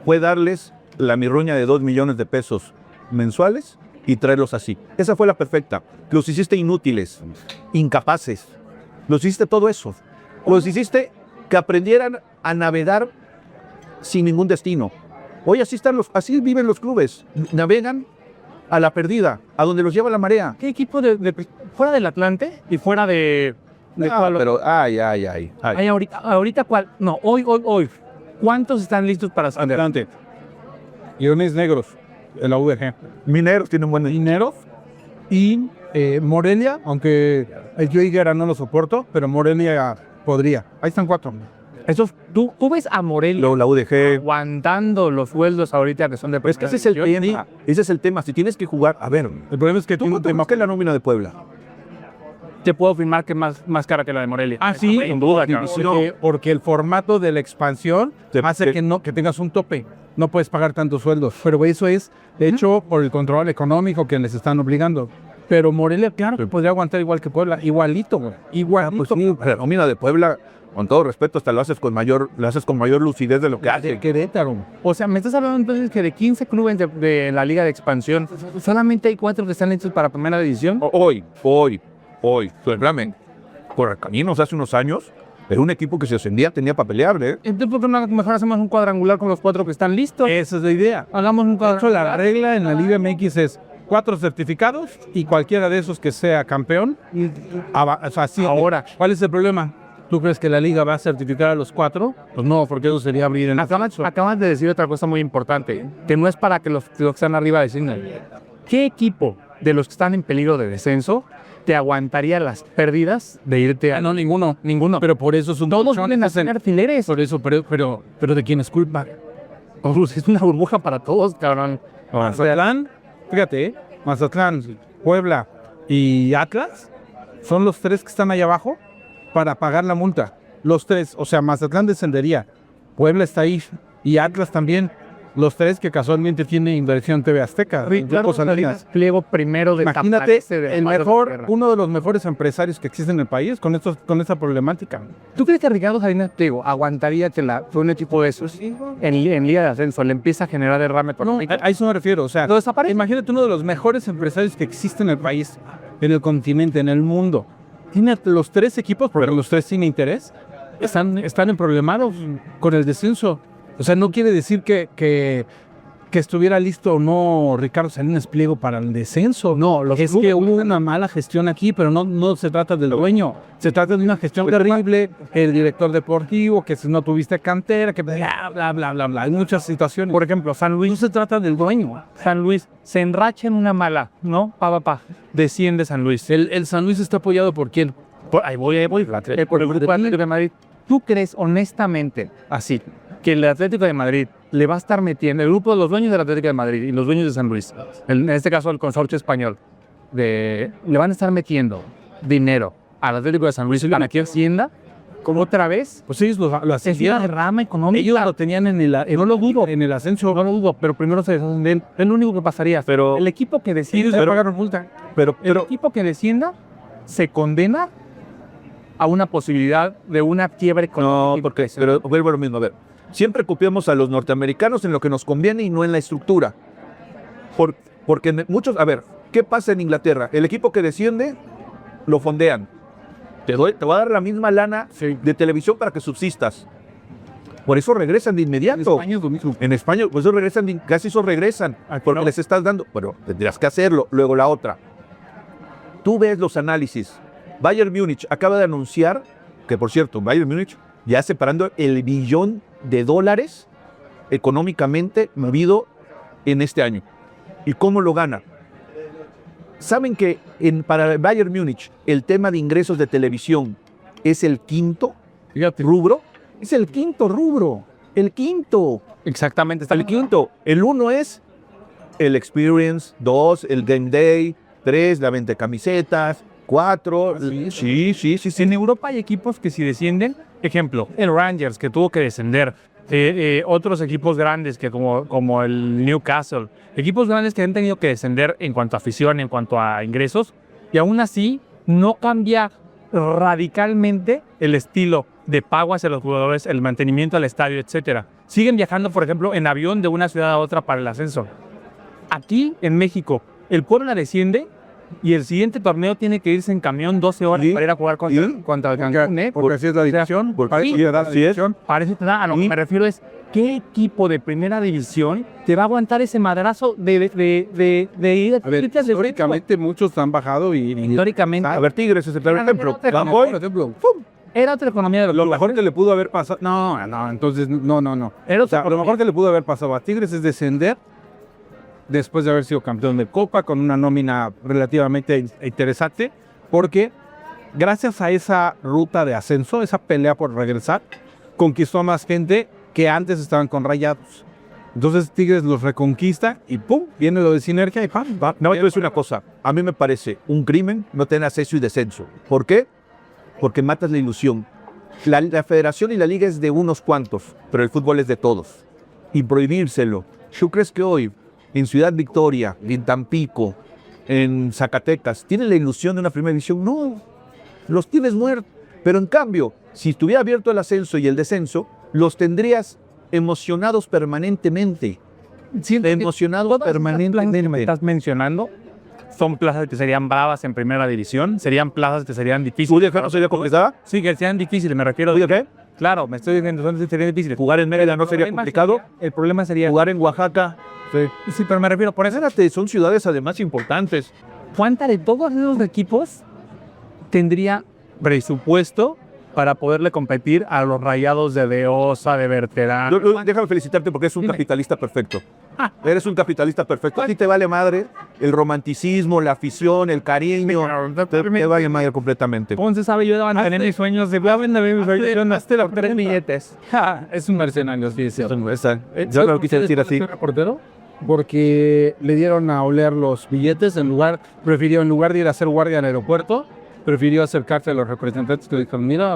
fue darles la mirruña de 2 millones de pesos mensuales y traerlos así. Esa fue la perfecta. Los hiciste inútiles, incapaces. Los hiciste todo eso. Los hiciste que aprendieran a navegar sin ningún destino. Hoy así viven los clubes. Navegan a la perdida, a donde los lleva la marea. ¿Qué equipo fuera del Atlante y fuera de Pero, ay. Hay ahorita cuál? No, hoy. ¿Cuántos están listos para ascender? Adelante. Leones Negros, en la UDG. Mineros tienen buen Mineros y Morelia, aunque yo Higuera no lo soporto, pero Morelia podría. Ahí están 4. Tú ves a Morelia la UDG. aguantando los sueldos ahorita que son de Es que ese es el tema. Ese es el tema. Si tienes que jugar, a ver, El problema es que ¿tú tiene un cuánto tema. más que la nómina de Puebla? Te puedo afirmar que es más cara que la de Morelia. Ah, sí, Sin duda, cabrón. porque el formato de la expansión Te- hace te- que tengas un tope. No puedes pagar tantos sueldos. Pero eso es hecho por el control económico que les están obligando. Pero Morelia, claro, que podría aguantar igual que Puebla. Igualito, güey. Igualito. La nómina de Puebla, con todo respeto, hasta lo haces con mayor lucidez de lo que hace. Querétaro. O sea, me estás hablando entonces que de 15 clubes de la Liga de Expansión, solamente hay 4 que están listos para primera división. Hoy. Espérame. Correcaminos hace unos años, era un equipo que se ascendía, tenía para pelear, ¿eh? Entonces, ¿por qué no mejor hacemos un cuadrangular con los 4 que están listos? Esa es la idea. Hagamos un De hecho, cuadrangular. la regla en la Liga MX es 4 certificados y cualquiera de esos que sea campeón. O sea, sí. Ahora. ¿Cuál es el problema? ¿Tú crees que la Liga va a certificar a los 4? Pues no, porque eso sería abrir en Acabas de decir otra cosa muy importante, que no es para que los que están arriba designen. ¿Qué equipo de los que están en peligro de descenso te aguantaría las pérdidas de irte a... No, ninguno. Ninguno. Pero por eso es un Todos colchón, vienen a ser alfileres. Por eso, pero ¿de quién es culpa? Es una burbuja para todos, cabrón. Mazatlán, fíjate, Mazatlán, Puebla y Atlas son los 3 que están ahí abajo para pagar la multa. Los 3, o sea, Mazatlán descendería, Puebla está ahí y Atlas también. Los 3 que casualmente tiene inversión TV Azteca. Claro, Salinas. pliego primero de Imagínate, taparse de el Mario mejor, Guerra. uno de los mejores empresarios que existe en el país con esta problemática. ¿Tú crees que Ricardo Salinas Pliego aguantaría que un equipo de esos en Liga de Ascenso le empieza a generar derrame económico? A eso me refiero, o sea, ¿Lo desaparece? imagínate uno de los mejores empresarios que existe en el país, en el continente, en el mundo. Tiene los 3 equipos, pero los 3 sin interés, están emproblemados con el descenso. O sea, no quiere decir que estuviera listo o no Ricardo Salinas Pliego para el descenso. No, es que hubo una mala gestión aquí, pero no se trata del dueño. Se trata de una gestión terrible, el director deportivo, que si no tuviste cantera, que bla, bla, bla, bla, bla. Hay muchas situaciones. Por ejemplo, San Luis. No se trata del dueño. San Luis se enracha en una mala, ¿no? Desciende San Luis. El San Luis está apoyado por quién. Ahí voy. Por el Grupo Atlético de Madrid. ¿Tú crees honestamente, así, que el Atlético de Madrid le va a estar metiendo, el grupo de los dueños del Atlético de Madrid y los dueños de San Luis, en este caso el consorcio español, le van a estar metiendo dinero al Atlético de San Luis para que ascienda como otra vez? Pues ellos lo Es una ascendieron. derrama económica. Ellos lo tenían no lo dudo, en el ascenso. No lo dudo, pero primero se deshacen de él. Es lo único que pasaría. Pero- el equipo que Ellos descienda, ya pagaron multa. Pero el equipo que descienda se condena a una posibilidad de una quiebra económica. no, porque vuelvo a lo mismo. A ver, siempre copiamos a los norteamericanos en lo que nos conviene y no en la estructura. Porque muchos, a ver, ¿qué pasa en Inglaterra? El equipo que desciende, lo fondean. Te voy a dar la misma lana de televisión para que subsistas. Por eso regresan de inmediato. En España, pues eso regresan, casi eso regresan, porque les estás dando, bueno, tendrías que hacerlo. Luego la otra. Tú ves los análisis. Bayern Múnich acaba de anunciar, que por cierto, Bayern Múnich ya separando el $1 billón económicamente movido en este año. ¿Y cómo lo gana? ¿Saben que para Bayern Múnich el tema de ingresos de televisión es el quinto rubro? Es el quinto rubro. el quinto. Exactamente. El quinto. El 1 es el experience, 2, el game day, 3, la venta de camisetas, 4. Sí. En Europa hay equipos que si descienden, ejemplo, el Rangers que tuvo que descender, otros equipos grandes que como el Newcastle, equipos grandes que han tenido que descender en cuanto a afición, en cuanto a ingresos, y aún así no cambia radicalmente el estilo de pago hacia los jugadores, el mantenimiento al estadio, etcétera. Siguen viajando, por ejemplo, en avión de una ciudad a otra para el ascenso. Aquí en México, el Puebla desciende y el siguiente torneo tiene que irse en camión 12 horas para ir a jugar contra el Cancún, Porque así es la división. Para eso te da, a lo que me refiero es, ¿qué equipo de primera división te va a aguantar ese madrazo de ir A ver, históricamente muchos han bajado y históricamente. A ver, Tigres es el claro ejemplo. Van por Boy, ejemplo, Era otra economía de los lo clubes. mejor que le pudo haber pasado. No, entonces no. Era O sea, lo mejor que le pudo haber pasado a Tigres es descender después de haber sido campeón de Copa con una nómina relativamente interesante, porque gracias a esa ruta de ascenso, esa pelea por regresar, conquistó a más gente que antes estaban con Rayados. Entonces Tigres los reconquista y ¡pum! Viene lo de Sinergia y ¡pam! no, esto es una cosa. A mí me parece un crimen no tener ascenso y descenso. ¿Por qué? Porque matas la ilusión. La federación y la liga es de unos cuantos, pero el fútbol es de todos. Y prohibírselo. ¿Tú crees que hoy en Ciudad Victoria, en Tampico, en Zacatecas, tienen la ilusión de una primera división? No, los tienes muertos. Pero en cambio, si estuviera abierto el ascenso y el descenso, los tendrías emocionados permanentemente. Sí, emocionados todas estas plazas que me permanentemente. estás mencionando son plazas que serían bravas en primera división, serían plazas que serían ¿Tú difíciles. de no sería complicada? Sí, que sean difíciles, me refiero. ¿Tú de qué? Claro, me estoy diciendo, serían difíciles. ¿Jugar en Mérida no sería El problema complicado? el problema sería. ¿Jugar en Oaxaca? Sí, pero me refiero, por eso, Espérate, son ciudades además importantes. ¿cuánta de todos esos equipos tendría presupuesto para poderle competir a los Rayados de Osa, de Berterán? Déjame felicitarte porque eres un Dime. capitalista perfecto. Eres un capitalista perfecto. A ti te vale madre el romanticismo, la afición, el cariño. Te vale madre completamente. Ponce sabe yo daban tener mis sueños de mis sueños hazte la por 3 billetes. es un mercenario, sí, es cierto. Yo no lo quise decir así. Reportero? Porque le dieron a oler los billetes, en lugar de ir a hacer guardia al aeropuerto, prefirió acercarse a los representantes que dijeron, mira,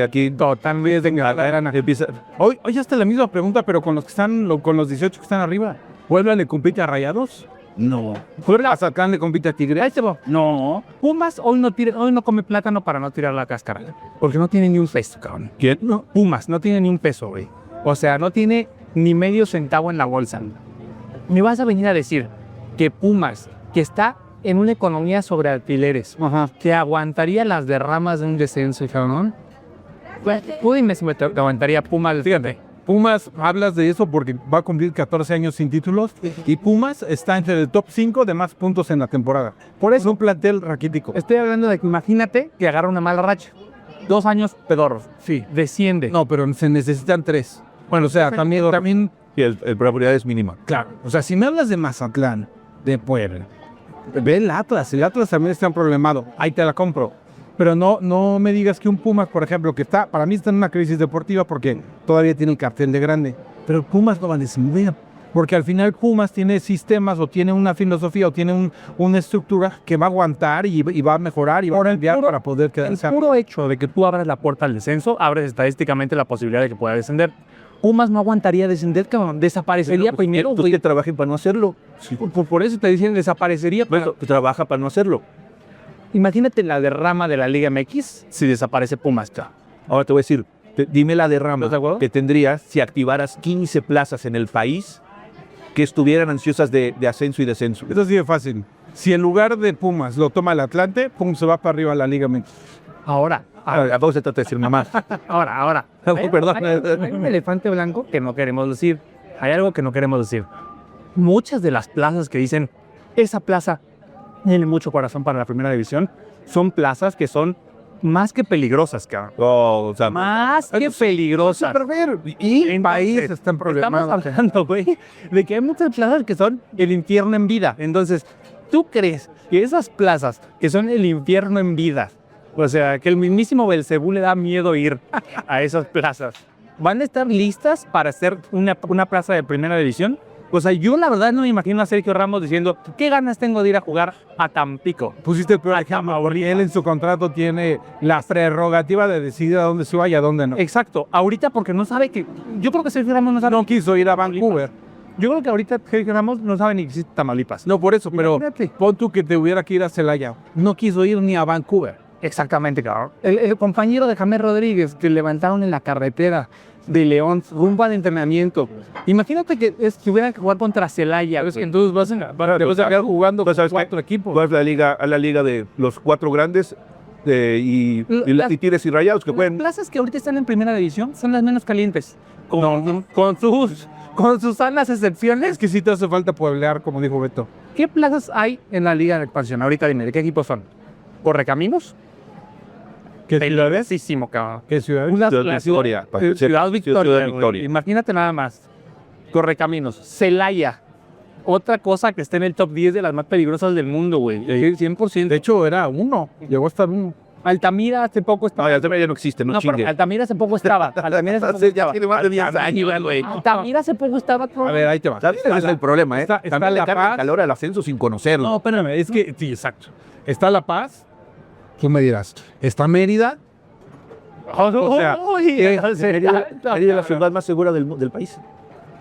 Aquí totalmente empieza. Hoy hasta la misma pregunta, pero con los que están, con los 18 que están arriba. ¿Puebla le compite a Rayados? No. ¿Puebla Mazatlán le compite a Tigre? Ahí te va. No. Pumas hoy no come plátano para no tirar la cáscara. Porque no tiene ni un peso, cabrón. ¿Quién? No, Pumas no tiene ni un peso, güey. O sea, no tiene ni medio centavo en la bolsa. Me vas a venir a decir que Pumas, que está en una economía sobre alquileres, que aguantaría las derramas de un descenso, cabrón. Tú dime si me aguantaría Pumas. Fíjate, Pumas, hablas de eso porque va a cumplir 14 años sin títulos y Pumas está entre el top 5 de más puntos en la temporada. Por eso es un plantel raquítico. Estoy hablando de que imagínate que agarra una mala racha. 2 años pedorros. Sí. Desciende. No, pero se necesitan 3. Bueno, o sea, también Y el probabilidad es mínima. claro. O sea, si me hablas de Mazatlán, de Puebla, ve el Atlas también está problemado. Ahí te la compro. Pero no me digas que un Pumas, por ejemplo, que para mí está en una crisis deportiva porque todavía tiene el cartel de grande. Pero Pumas no va a descender. Porque al final Pumas tiene sistemas o tiene una filosofía o tiene una estructura que va a aguantar y va a mejorar y va a cambiar para poder quedar. El puro hecho de que tú abras la puerta al descenso, abres estadísticamente la posibilidad de que pueda descender. Pumas no aguantaría descender, cabrón. Desaparecería primero, Tú güey. que trabajen para no hacerlo. Por eso te dicen desaparecería. Bueno, que trabaja para no hacerlo. Imagínate la derrama de la Liga MX si desaparece Pumas, ya. Ahora te voy a decir, dime la derrama ¿Estás de acuerdo? que tendrías si activaras 15 plazas en el país que estuvieran ansiosas de ascenso y descenso. Eso sí es fácil. Si en lugar de Pumas lo toma el Atlante, pum, se va para arriba a la Liga MX. Ahora. Vamos a tratar de decir mamá. Ahora. Perdón. Hay un elefante blanco que no queremos decir. Hay algo que no queremos decir. Muchas de las plazas que dicen, esa plaza tiene mucho corazón para la primera división, son plazas que son más que peligrosas, cabrón. O sea, Más que peligrosas. Y el Entonces, país está en problemas. Estamos hablando, güey, de que hay muchas plazas que son el infierno en vida. Entonces, ¿tú crees que esas plazas que son el infierno en vida, o sea, que el mismísimo Belcebú le da miedo ir a esas plazas, van a estar listas para hacer una plaza de primera división. O sea, yo la verdad no me imagino a Sergio Ramos diciendo, ¿qué ganas tengo de ir a jugar a Tampico? Pusiste el peor ejemplo, porque él en su contrato tiene la prerrogativa de decidir a dónde se va y a dónde no. Exacto, ahorita porque no sabe que... Yo creo que Sergio Ramos no sabe... No quiso ir a Vancouver. Yo creo que ahorita Sergio Ramos no sabe ni que existe Tamaulipas. No, por eso, pero Imagínate. pon tú que te hubiera que ir a Celaya. No quiso ir ni a Vancouver. Exactamente, cabrón. El compañero de James Rodríguez que levantaron en la carretera de León rumbo al entrenamiento. Imagínate que hubiera que jugar contra Celaya. Es que entonces te vas a quedar jugando Pues, ¿sabes qué? 4 equipos. Vas a la liga de los 4 grandes y Tigres y Rayados que Las pueden... plazas que ahorita están en primera división son las menos calientes. Con sus sanas excepciones. Es que sí te hace falta pueblear, como dijo Beto. ¿Qué plazas hay en la liga de expansión? Ahorita dime, ¿de qué equipos son? ¿Correcaminos? ¿Qué ciudades? Peligrosísimo, cabrón. ¿Qué ciudades? Ciudad Victoria. Ciudad Victoria. Ciudad Victoria. Güey. Imagínate nada más. Correcaminos. Celaya. Otra cosa que está en el top 10 de las más peligrosas del mundo, güey. 100%. De hecho, era 1. Llegó a estar 1. Altamira hace poco No, estaba. ya también ya no existe, no Pero chingue. Altamira hace poco estaba. Altamira hace poco estaba. Tiene más de 10 años, güey. Altamira hace poco estaba. A ver, ahí te va. ¿Sabes? Ese es el problema, ¿eh? Está También le La carga Paz. calor al ascenso sin conocerlo. No, espérame, es que, sí, exacto. Está La Paz, tú me dirás. Está Mérida. O sea, Mérida es la ciudad más segura del país.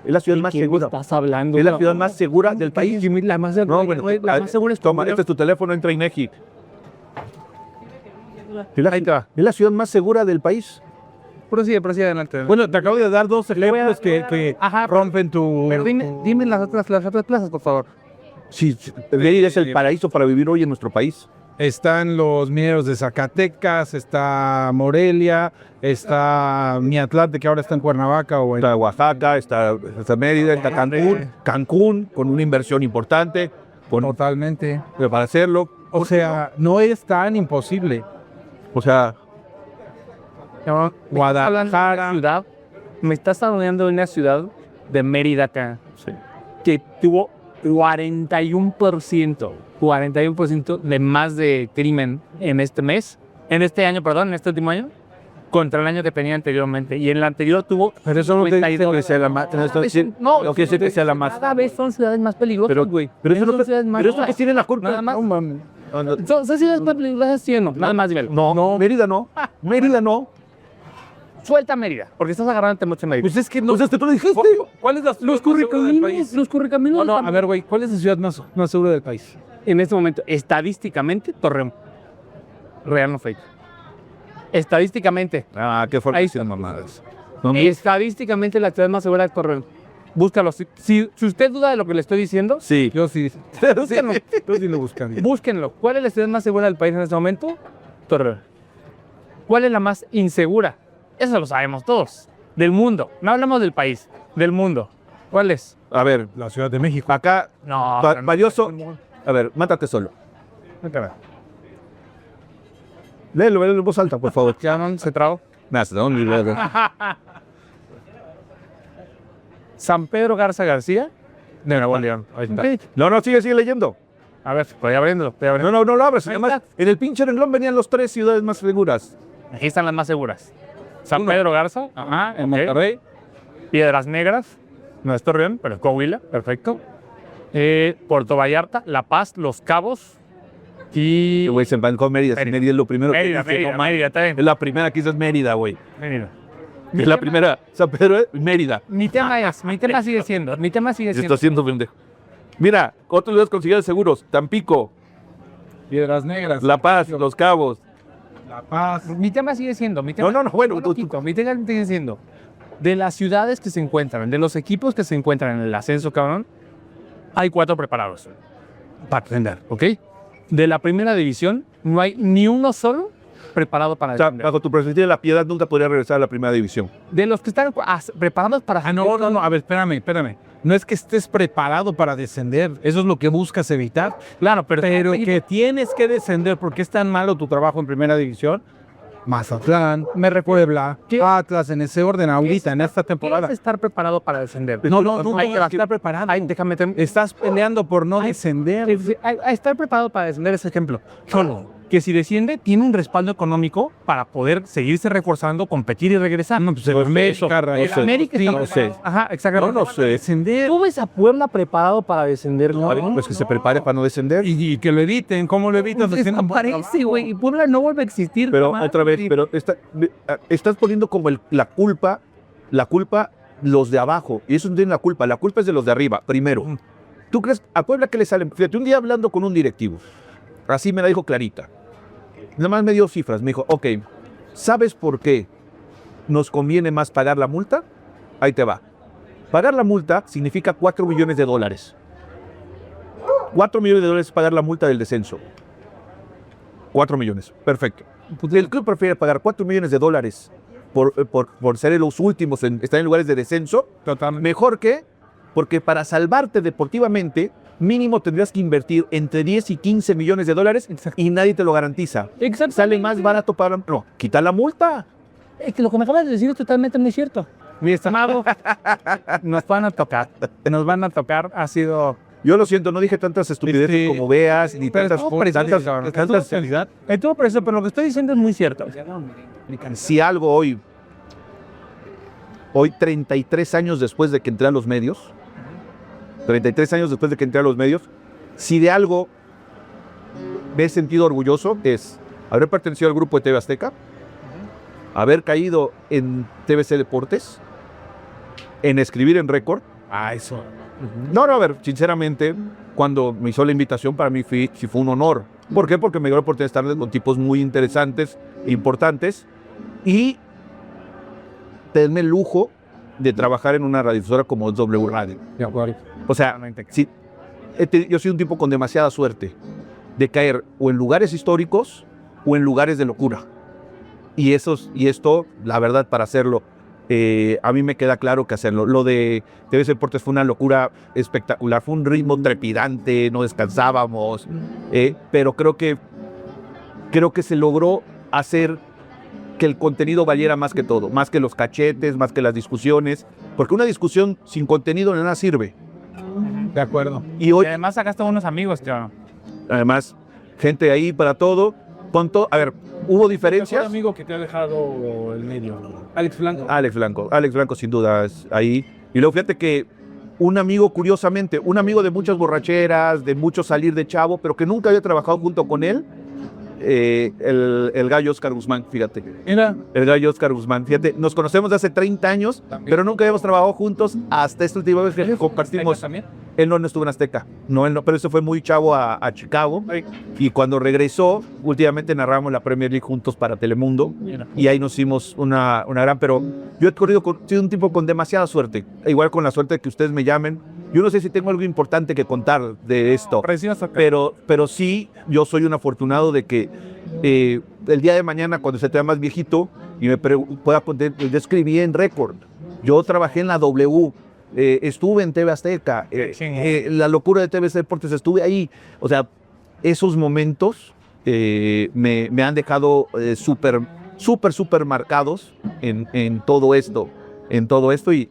Es la ciudad más ¿Qué segura. estás hablando? Es la ciudad más segura del país. La más, No, bueno, la más segura es toma, Culiacán. este es tu teléfono, entra a INEGI. Es la ciudad más segura del país. Prosigue adelante. bueno, te acabo de dar 2 ejemplos que Ajá, rompen tu... Pero dime las otras plazas, por favor. Sí, Mérida es el paraíso para vivir hoy en nuestro país. Están los mineros de Zacatecas, está Morelia, está Miatlante, que ahora está en Cuernavaca o en... Está Oaxaca, está Mérida, está Cancún, con una inversión importante Totalmente. para hacerlo. O sea, no es tan imposible. O sea, Guadalajara. Ciudad, me estás hablando de una ciudad de Mérida acá, que tuvo 41% de más de crimen en este último año, contra el año que tenía anteriormente. Y en el anterior tuvo... pero eso no te dice 52. que sea la más... No, no quiere decir que sea la más... Cada vez son ciudades más peligrosas, güey. Pero eso no Son ciudades más... pero eso que tiene la culpa. Nada más. No, mames. Son ciudades más peligrosas, ¿sí o no? Nada más dímelo. No, Mérida no. Mérida no. Suelta Mérida, porque estás agarrándote mucho en Mérida. Pues es que no... Pues es que tú lo dijiste. ¿Cuál es la ciudad más segura del país? Los correcaminos. No, a ver, güey, ¿cuál es la ciudad más segura del país? En este momento, estadísticamente, Torreón. Real no fake. Estadísticamente. Ah, qué fuerte. Ahí Ahí mamadas. Estadísticamente la ciudad más segura es Torreón. Búscalo. Si usted duda de lo que le estoy diciendo, Sí. Yo sí. búsquenlo. Tú sí lo buscas. Búsquenlo. ¿Cuál es la ciudad más segura del país en este momento? Torreón. ¿Cuál es la más insegura? Eso lo sabemos todos. Del mundo. No hablamos del país, del mundo. ¿Cuál es? A ver, La Ciudad de México. acá, No. valioso. A ver, mátate solo. Léelo en voz alta, por favor. Ya no se trabó. San Pedro Garza García, de Nuevo León. Ahí está. No, sigue leyendo. A ver, estoy abriéndolo. No lo abres. Ahí Además, está. en el pinche renglón venían los 3 ciudades más seguras. Aquí están las más seguras. San Pedro Garza, ajá, En ok. Monterrey. Piedras Negras, no es Torreón, pero es Coahuila, perfecto. Puerto Vallarta, La Paz, Los Cabos y... Güey, se embancó Mérida. Mérida. Mérida es lo primero que Mérida, dice, no, Mérida, está bien. es la primera que dices Mérida, güey. Mérida. Es la primera. San Pedro es Mérida. Mi tema sigue siendo, Se está haciendo pendejo. Mira, otros lugares con ciudades seguros. Tampico, Piedras Negras. La Paz, Los Cabos. La Paz. Mi tema sigue siendo, No, bueno, tú- mi tema sigue siendo, de las ciudades que se encuentran, de los equipos que se encuentran en el ascenso, cabrón, hay 4 preparados para ascender, ¿ok? De la primera división, no hay ni uno solo preparado para O sea, ascender. bajo tu perspectiva, La Piedad nunca podría regresar a la primera división. De los que están preparados para ascender, No, a ver, espérame. No es que estés preparado para descender, eso es lo que buscas evitar. claro, pero Que tienes que descender porque es tan malo tu trabajo en primera división. Mazatlán, Puebla, Atlas, en ese orden ahorita, en esta temporada. ¿qué es estar preparado para descender? No hay que estar preparado. Ay, déjame Estás peleando por no descender. estar preparado para descender ese ejemplo. Solo. que si desciende tiene un respaldo económico para poder seguirse reforzando, competir y regresar. No, pues América está no sé. Ajá, exacto. No sé. Descender. ¿Tú ves a Puebla preparado para descender? A ver, pues que se prepare para no descender. Y que lo eviten. ¿Cómo lo evitan? Desaparece, güey. Y Puebla no vuelve a existir. Pero jamás. otra vez, pero estás poniendo como la culpa los de abajo. Y eso no tiene la culpa es de los de arriba, primero. ¿Tú crees a Puebla que le salen? Fíjate, un día hablando con un directivo, así me la dijo clarita. Nada más me dio cifras, me dijo, ok, ¿sabes por qué nos conviene más pagar la multa? Ahí te va. Pagar la multa significa $4 millones. $4 millones pagar la multa del descenso. 4 millones, perfecto. El club prefiere pagar $4 millones por ser los últimos en estar en lugares de descenso. Totalmente. Mejor que, porque para salvarte deportivamente, mínimo tendrías que invertir entre 10 y 15 millones de dólares y nadie te lo garantiza. Exactamente. Sale más barato para... No, quita la multa. Es que lo que me acabas de decir es totalmente muy cierto. Mi estimado, nos van a tocar. Nos van a tocar. Ha sido... Yo lo siento, no dije tantas estupideces como veas, ni pero tantas... estuvo preciso, tantas Estuvo preciso, pero lo que estoy diciendo es muy cierto. si algo hoy, 33 años después de que entré a los medios, 33 años después de que entré a los medios, si de algo me he sentido orgulloso es haber pertenecido al grupo de TV Azteca, haber caído en TVC Deportes, en escribir en Récord. Eso. No, a ver, sinceramente, cuando me hizo la invitación, para mí sí fue un honor. ¿Por qué? Porque me dio la oportunidad de estar con tipos muy interesantes e importantes y tenerme el lujo de trabajar en una radiodifusora como W Radio. De acuerdo. O sea, sí, yo soy un tipo con demasiada suerte de caer o en lugares históricos o en lugares de locura. Y esto, la verdad, para hacerlo, a mí me queda claro que hacerlo. Lo de TVC Deportes fue una locura espectacular, fue un ritmo trepidante, no descansábamos, pero creo que se logró hacer que el contenido valiera más que todo, más que los cachetes, más que las discusiones, porque una discusión sin contenido de nada sirve. De acuerdo. Y hoy, además sacaste unos amigos, tío. además, gente ahí para todo. A ver, hubo diferencias. ¿Mejor amigo que te ha dejado el medio? Alex Blanco. Alex Blanco sin duda es ahí. Y luego fíjate que un amigo, curiosamente, un amigo de muchas borracheras, de mucho salir de chavo, pero que nunca había trabajado junto con él, el gallo Oscar Guzmán, fíjate. Mira. El gallo Oscar Guzmán, fíjate, nos conocemos de hace 30 años, pero nunca habíamos trabajado juntos hasta esta última vez que compartimos. ¿También? Él no estuvo en Azteca, no, él no, pero eso fue muy chavo a Chicago. Y cuando regresó, últimamente narramos la Premier League juntos para Telemundo. Mira. Y ahí nos hicimos una gran, pero yo he sido un tipo con demasiada suerte, igual con la suerte de que ustedes me llamen. Yo no sé si tengo algo importante que contar de esto, pero sí, yo soy un afortunado de que el día de mañana, cuando se te vea más viejito y me pueda contar, yo escribí en Récord, yo trabajé en la W, estuve en TV Azteca, la locura de TVC Deportes, estuve ahí. O sea, esos momentos me han dejado súper marcados en todo esto, y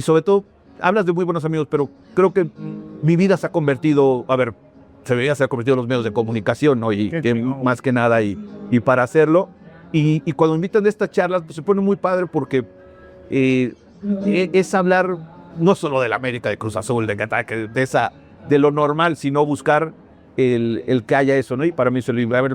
sobre todo, hablas de muy buenos amigos, pero creo que mi vida se ha convertido, se debería ser convertido en los medios de comunicación, ¿no? Y más que nada, y para hacerlo, y cuando invitan de estas charlas, pues se pone muy padre porque es hablar no solo de la América, de Cruz Azul, de lo normal, sino buscar el que haya eso, ¿no? Y para mí,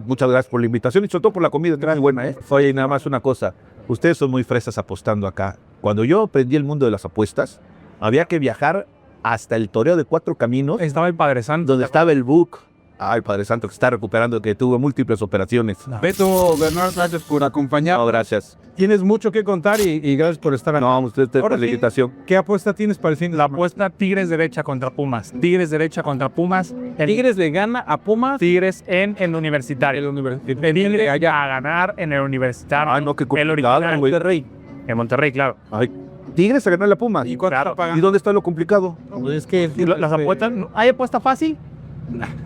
muchas gracias por la invitación y sobre todo por la comida, que es muy buena, ¿eh? Oye, y nada más una cosa, ustedes son muy fresas apostando acá. Cuando yo aprendí el mundo de las apuestas, había que viajar hasta el Toreo de Cuatro Caminos. Estaba el Padre Santo. Donde estaba el Book. Ay, Padre Santo, que está recuperando, que tuvo múltiples operaciones. Beto, Bernardo, gracias por acompañarnos. No, gracias. Tienes mucho que contar y gracias por estar aquí. No, usted por la invitación. ¿Qué apuesta tienes para el fin de La semana? apuesta Tigres derecha contra Pumas. Tigres derecha contra Pumas. Tigres le gana a Pumas. Tigres en el Universitario. El Tigres vaya a ganar en el Universitario. Ah, no, qué el original. Monterrey. En Monterrey, claro. Ay, Tigres a ganar la Puma. ¿Y cuánto Claro. pagan? ¿Y dónde está lo complicado? Pues es que Las apuestas, ¿hay apuesta fácil?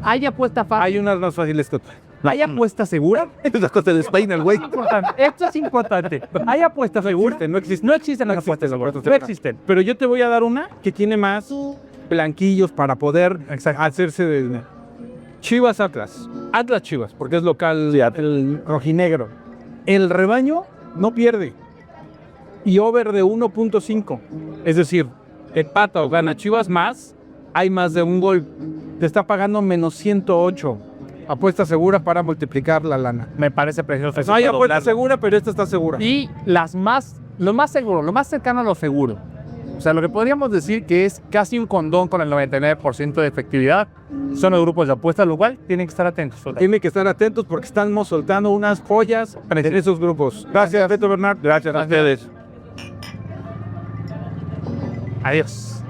¿Hay apuesta fácil? hay unas más fáciles que otras. ¿Hay apuesta segura? Esas cosas de Spain, el güey. Esto es importante. ¿Hay apuesta segura? No existe. No existen las apuestas seguras. No existen. Pero yo te voy a dar una que tiene más blanquillos para poder hacerse de... Chivas Atlas. Atlas Chivas, porque es local el rojinegro. El rebaño no pierde. Y over de 1.5. Es decir, empata o gana Chivas más, hay más de un gol. Te está pagando menos 108. Apuesta segura para multiplicar la lana. Me parece precioso. No hay apuesta segura, pero esta está segura. Y lo más seguro, lo más cercano a lo seguro. O sea, lo que podríamos decir que es casi un condón con el 99% de efectividad son los grupos de apuestas, lo cual tienen que estar atentos. Tienen que estar atentos porque estamos soltando unas joyas en esos grupos. Gracias, Beto Bernard. Gracias a ustedes. Adiós.